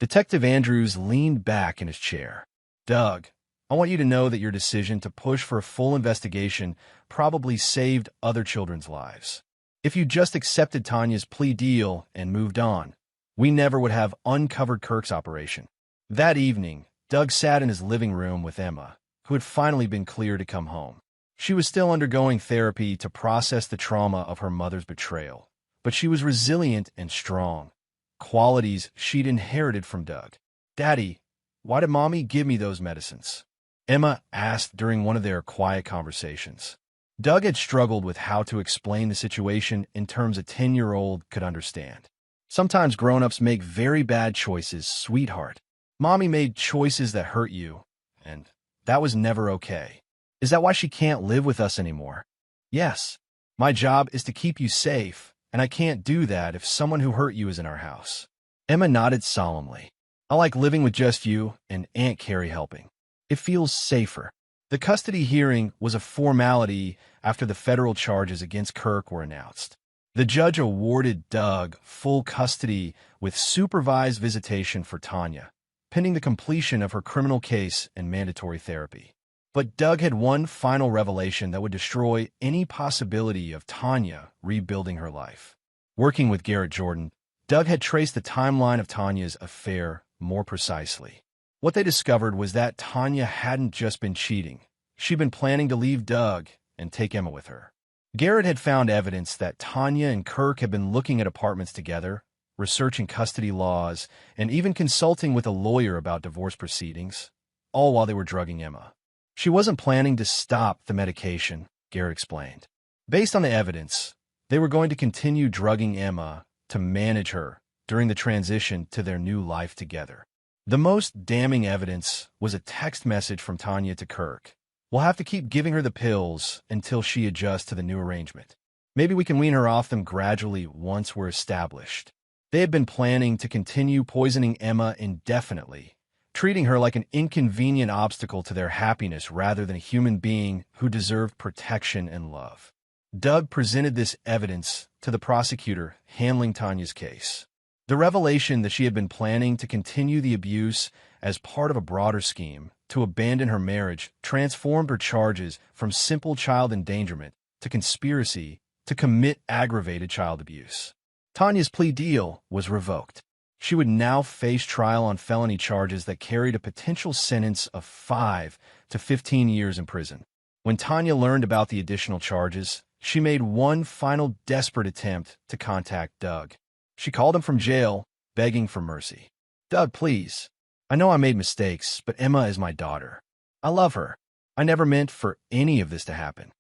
Detective Andrews leaned back in his chair. Doug, I want you to know that your decision to push for a full investigation probably saved other children's lives. If you just accepted Tanya's plea deal and moved on, we never would have uncovered Kirk's operation. That evening, Doug sat in his living room with Emma, who had finally been cleared to come home. She was still undergoing therapy to process the trauma of her mother's betrayal, but she was resilient and strong, qualities she'd inherited from Doug. Daddy, why did Mommy give me those medicines? Emma asked during one of their quiet conversations. Doug had struggled with how to explain the situation in terms a 10-year-old could understand. Sometimes grown-ups make very bad choices, sweetheart. Mommy made choices that hurt you, and that was never okay. Is that why she can't live with us anymore? Yes. My job is to keep you safe, and I can't do that if someone who hurt you is in our house. Emma nodded solemnly. I like living with just you and Aunt Carrie helping. It feels safer. The custody hearing was a formality after the federal charges against Kirk were announced. The judge awarded Doug full custody with supervised visitation for Tanya, pending the completion of her criminal case and mandatory therapy. But Doug had one final revelation that would destroy any possibility of Tanya rebuilding her life. Working with Garrett Jordan, Doug had traced the timeline of Tanya's affair more precisely. What they discovered was that Tanya hadn't just been cheating. She'd been planning to leave Doug and take Emma with her. Garrett had found evidence that Tanya and Kirk had been looking at apartments together, researching custody laws, and even consulting with a lawyer about divorce proceedings, all while they were drugging Emma. She wasn't planning to stop the medication, Garrett explained. Based on the evidence, they were going to continue drugging Emma to manage her during the transition to their new life together. The most damning evidence was a text message from Tanya to Kirk. We'll have to keep giving her the pills until she adjusts to the new arrangement. Maybe we can wean her off them gradually once we're established. They had been planning to continue poisoning Emma indefinitely, treating her like an inconvenient obstacle to their happiness rather than a human being who deserved protection and love. Doug presented this evidence to the prosecutor handling Tanya's case. The revelation that she had been planning to continue the abuse as part of a broader scheme to abandon her marriage transformed her charges from simple child endangerment to conspiracy to commit aggravated child abuse. Tanya's plea deal was revoked. She would now face trial on felony charges that carried a potential sentence of 5 to 15 years in prison. When Tanya learned about the additional charges, she made one final desperate attempt to contact Doug. She called him from jail, begging for mercy. Doug, please. I know I made mistakes, but Emma is my daughter. I love her. I never meant for any of this to happen.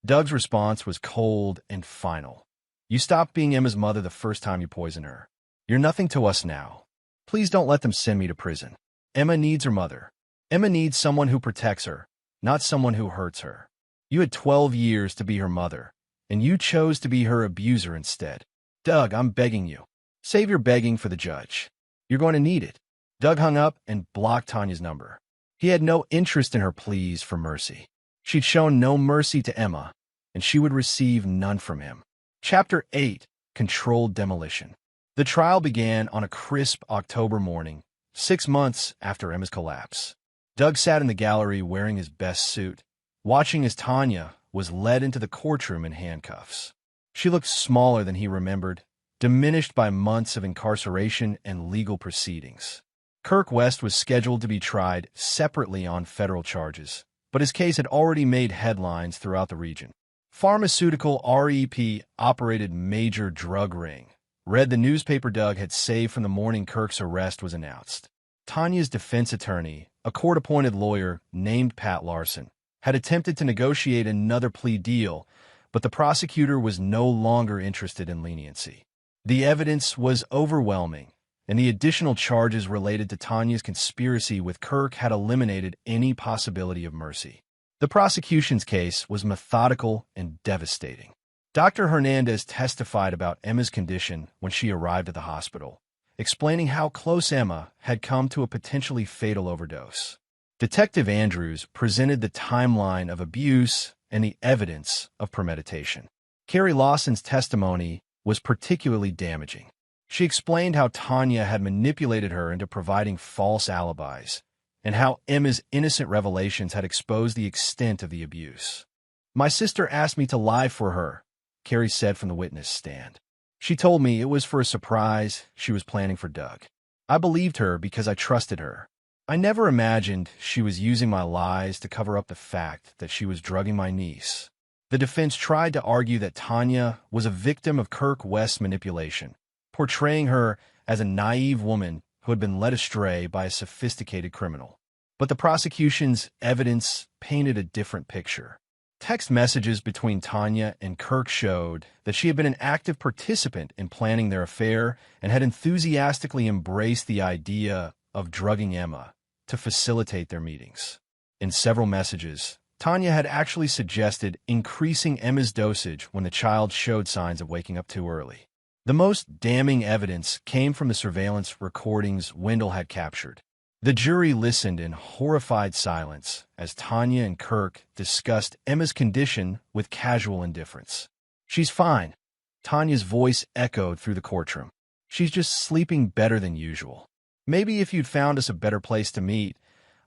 Doug's response was cold and final. You stopped being Emma's mother the first time you poisoned her. You're nothing to us now. Please don't let them send me to prison. Emma needs her mother. Emma needs someone who protects her, not someone who hurts her. You had 12 years to be her mother, and you chose to be her abuser instead. Doug, I'm begging you. Save your begging for the judge. You're going to need it. Doug hung up and blocked Tanya's number. He had no interest in her pleas for mercy. She'd shown no mercy to Emma, and she would receive none from him. Chapter 8. Controlled Demolition. The trial began on a crisp October morning, 6 months after Emma's collapse. Doug sat in the gallery wearing his best suit, watching as Tanya was led into the courtroom in handcuffs. She looked smaller than he remembered, diminished by months of incarceration and legal proceedings. Kirk West was scheduled to be tried separately on federal charges, but his case had already made headlines throughout the region. Pharmaceutical REP operated major drug ring, read the newspaper Doug had saved from the morning Kirk's arrest was announced. Tanya's defense attorney, a court-appointed lawyer named Pat Larson, had attempted to negotiate another plea deal, but the prosecutor was no longer interested in leniency. The evidence was overwhelming, and the additional charges related to Tanya's conspiracy with Kirk had eliminated any possibility of mercy. The prosecution's case was methodical and devastating. Dr. Hernandez testified about Emma's condition when she arrived at the hospital, explaining how close Emma had come to a potentially fatal overdose. Detective Andrews presented the timeline of abuse and the evidence of premeditation. Carrie Lawson's testimony was particularly damaging. She explained how Tanya had manipulated her into providing false alibis, and how Emma's innocent revelations had exposed the extent of the abuse. "My sister asked me to lie for her," Carrie said from the witness stand. "She told me it was for a surprise she was planning for Doug. I believed her because I trusted her. I never imagined she was using my lies to cover up the fact that she was drugging my niece." The defense tried to argue that Tanya was a victim of Kirk West's manipulation, portraying her as a naive woman who had been led astray by a sophisticated criminal. But the prosecution's evidence painted a different picture. Text messages between Tanya and Kirk showed that she had been an active participant in planning their affair and had enthusiastically embraced the idea of drugging Emma to facilitate their meetings. In several messages, Tanya had actually suggested increasing Emma's dosage when the child showed signs of waking up too early. The most damning evidence came from the surveillance recordings Wendell had captured. The jury listened in horrified silence as Tanya and Kirk discussed Emma's condition with casual indifference. "She's fine," Tanya's voice echoed through the courtroom. "She's just sleeping better than usual. Maybe if you'd found us a better place to meet,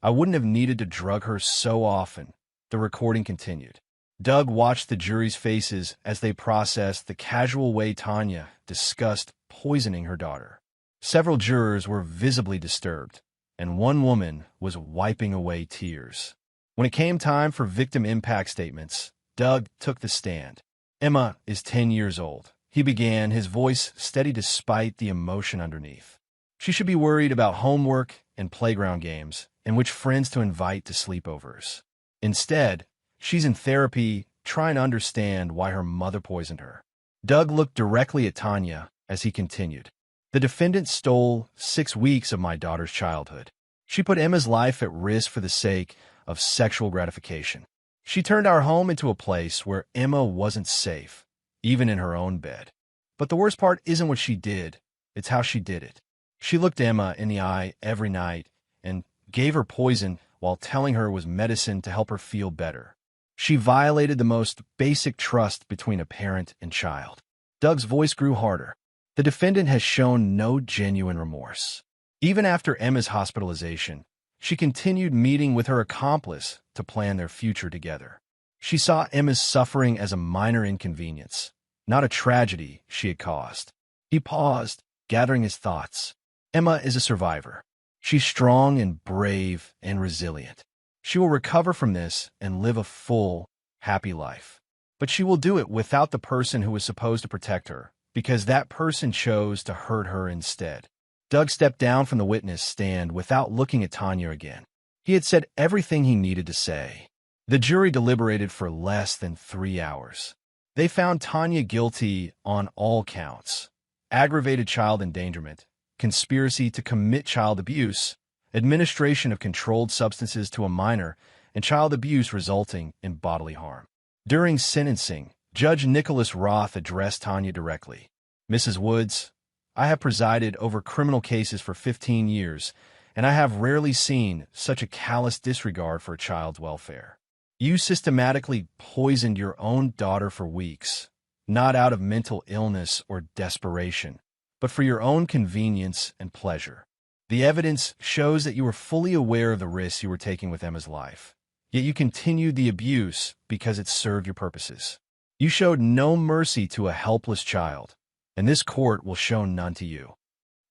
I wouldn't have needed to drug her so often," the recording continued. Doug watched the jury's faces as they processed the casual way Tanya discussed poisoning her daughter. Several jurors were visibly disturbed, and one woman was wiping away tears. When it came time for victim impact statements, Doug took the stand. "Emma is 10 years old," he began, his voice steady despite the emotion underneath. "She should be worried about homework and playground games and which friends to invite to sleepovers. Instead, she's in therapy trying to understand why her mother poisoned her." Doug looked directly at Tanya as he continued. "The defendant stole 6 weeks of my daughter's childhood. She put Emma's life at risk for the sake of sexual gratification. She turned our home into a place where Emma wasn't safe, even in her own bed. But the worst part isn't what she did, it's how she did it. She looked Emma in the eye every night and gave her poison while telling her it was medicine to help her feel better. She violated the most basic trust between a parent and child." Doug's voice grew harder. "The defendant has shown no genuine remorse. Even after Emma's hospitalization, she continued meeting with her accomplice to plan their future together. She saw Emma's suffering as a minor inconvenience, not a tragedy she had caused." He paused, gathering his thoughts. "Emma is a survivor. She's strong and brave and resilient. She will recover from this and live a full, happy life. But she will do it without the person who was supposed to protect her, because that person chose to hurt her instead." Doug stepped down from the witness stand without looking at Tanya again. He had said everything he needed to say. The jury deliberated for less than 3 hours. They found Tanya guilty on all counts: aggravated child endangerment, conspiracy to commit child abuse, administration of controlled substances to a minor, and child abuse resulting in bodily harm. During sentencing, Judge Nicholas Roth addressed Tanya directly. "Mrs. Woods, I have presided over criminal cases for 15 years, and I have rarely seen such a callous disregard for a child's welfare. You systematically poisoned your own daughter for weeks, not out of mental illness or desperation, but for your own convenience and pleasure. The evidence shows that you were fully aware of the risks you were taking with Emma's life, yet you continued the abuse because it served your purposes. You showed no mercy to a helpless child, and this court will show none to you.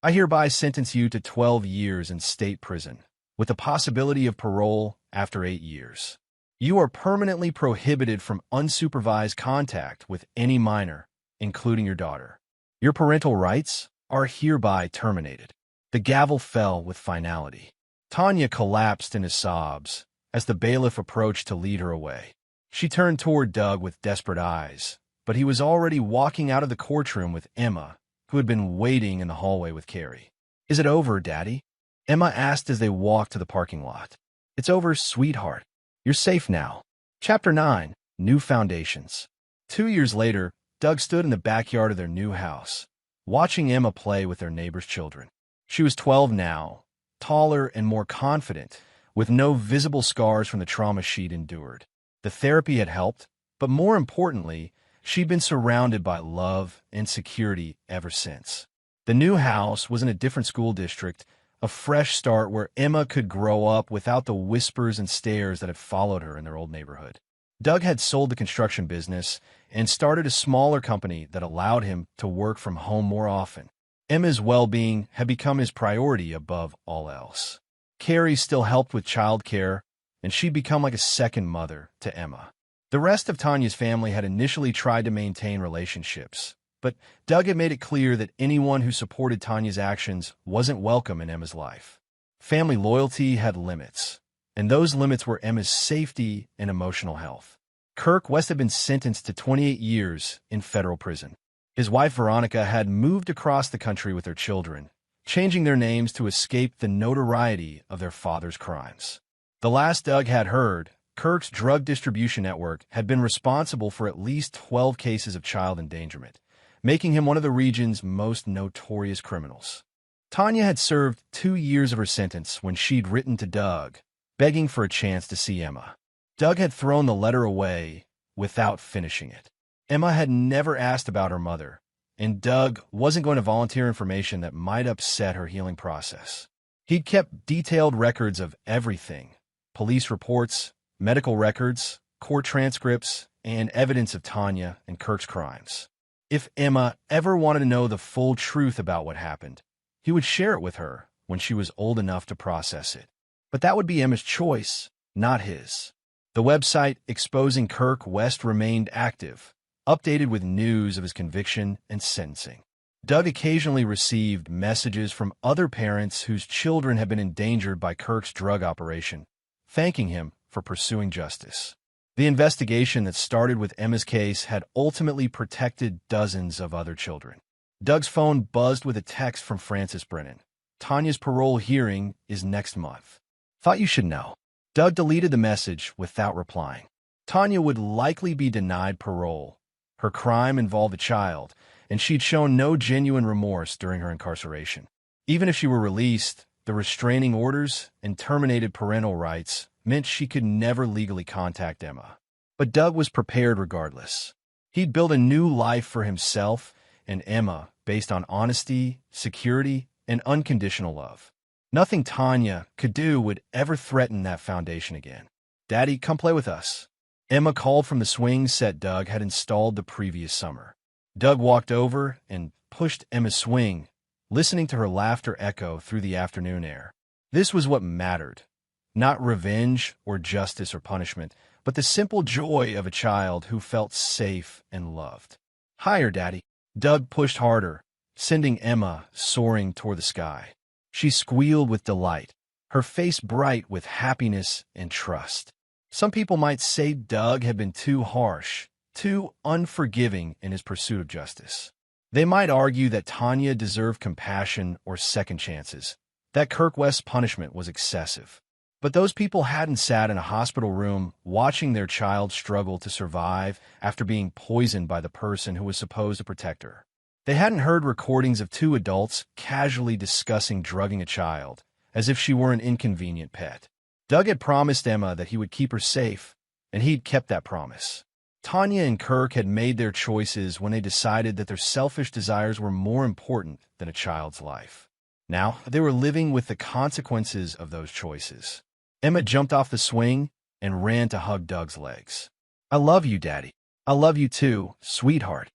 I hereby sentence you to 12 years in state prison, with the possibility of parole after 8 years. You are permanently prohibited from unsupervised contact with any minor, including your daughter. Your parental rights are hereby terminated." The gavel fell with finality. Tanya collapsed into sobs as the bailiff approached to lead her away. She turned toward Doug with desperate eyes, but he was already walking out of the courtroom with Emma, who had been waiting in the hallway with Carrie. Is it over, Daddy? Emma asked as they walked to the parking lot. It's over, sweetheart. You're safe now. Chapter 9. New Foundations. 2 years later, Doug stood in the backyard of their new house, watching Emma play with their neighbor's children. She was 12 now, taller and more confident, with no visible scars from the trauma she'd endured. The therapy had helped, but more importantly, she'd been surrounded by love and security ever since. The new house was in a different school district, a fresh start where Emma could grow up without the whispers and stares that had followed her in their old neighborhood. Doug had sold the construction business and started a smaller company that allowed him to work from home more often. Emma's well-being had become his priority above all else. Carrie still helped with childcare, and she'd become like a second mother to Emma. The rest of Tanya's family had initially tried to maintain relationships, but Doug had made it clear that anyone who supported Tanya's actions wasn't welcome in Emma's life. Family loyalty had limits, and those limits were Emma's safety and emotional health. Kirk West had been sentenced to 28 years in federal prison. His wife Veronica had moved across the country with their children, changing their names to escape the notoriety of their father's crimes. The last Doug had heard, Kirk's drug distribution network had been responsible for at least 12 cases of child endangerment, making him one of the region's most notorious criminals. Tanya had served 2 years of her sentence when she'd written to Doug, begging for a chance to see Emma. Doug had thrown the letter away without finishing it. Emma had never asked about her mother, and Doug wasn't going to volunteer information that might upset her healing process. He'd kept detailed records of everything: police reports, medical records, court transcripts, and evidence of Tanya and Kirk's crimes. If Emma ever wanted to know the full truth about what happened, he would share it with her when she was old enough to process it. But that would be Emma's choice, not his. The website exposing Kirk West remained active, updated with news of his conviction and sentencing. Doug occasionally received messages from other parents whose children had been endangered by Kirk's drug operation, thanking him for pursuing justice. The investigation that started with Emma's case had ultimately protected dozens of other children. Doug's phone buzzed with a text from Francis Brennan. Tanya's parole hearing is next month. Thought you should know. Doug deleted the message without replying. Tanya would likely be denied parole. Her crime involved a child, and she'd shown no genuine remorse during her incarceration. Even if she were released, the restraining orders and terminated parental rights meant she could never legally contact Emma. But Doug was prepared regardless. He'd built a new life for himself and Emma based on honesty, security, and unconditional love. Nothing Tanya could do would ever threaten that foundation again. Daddy, come play with us. Emma called from the swing set Doug had installed the previous summer. Doug walked over and pushed Emma's swing, listening to her laughter echo through the afternoon air. This was what mattered. Not revenge or justice or punishment, but the simple joy of a child who felt safe and loved. Higher, Daddy. Doug pushed harder, sending Emma soaring toward the sky. She squealed with delight, her face bright with happiness and trust. Some people might say Doug had been too harsh, too unforgiving in his pursuit of justice. They might argue that Tanya deserved compassion or second chances, that Kirk West's punishment was excessive. But those people hadn't sat in a hospital room watching their child struggle to survive after being poisoned by the person who was supposed to protect her. They hadn't heard recordings of two adults casually discussing drugging a child, as if she were an inconvenient pet. Doug had promised Emma that he would keep her safe, and he'd kept that promise. Tanya and Kirk had made their choices when they decided that their selfish desires were more important than a child's life. Now, they were living with the consequences of those choices. Emma jumped off the swing and ran to hug Doug's legs. I love you, Daddy. I love you too, sweetheart.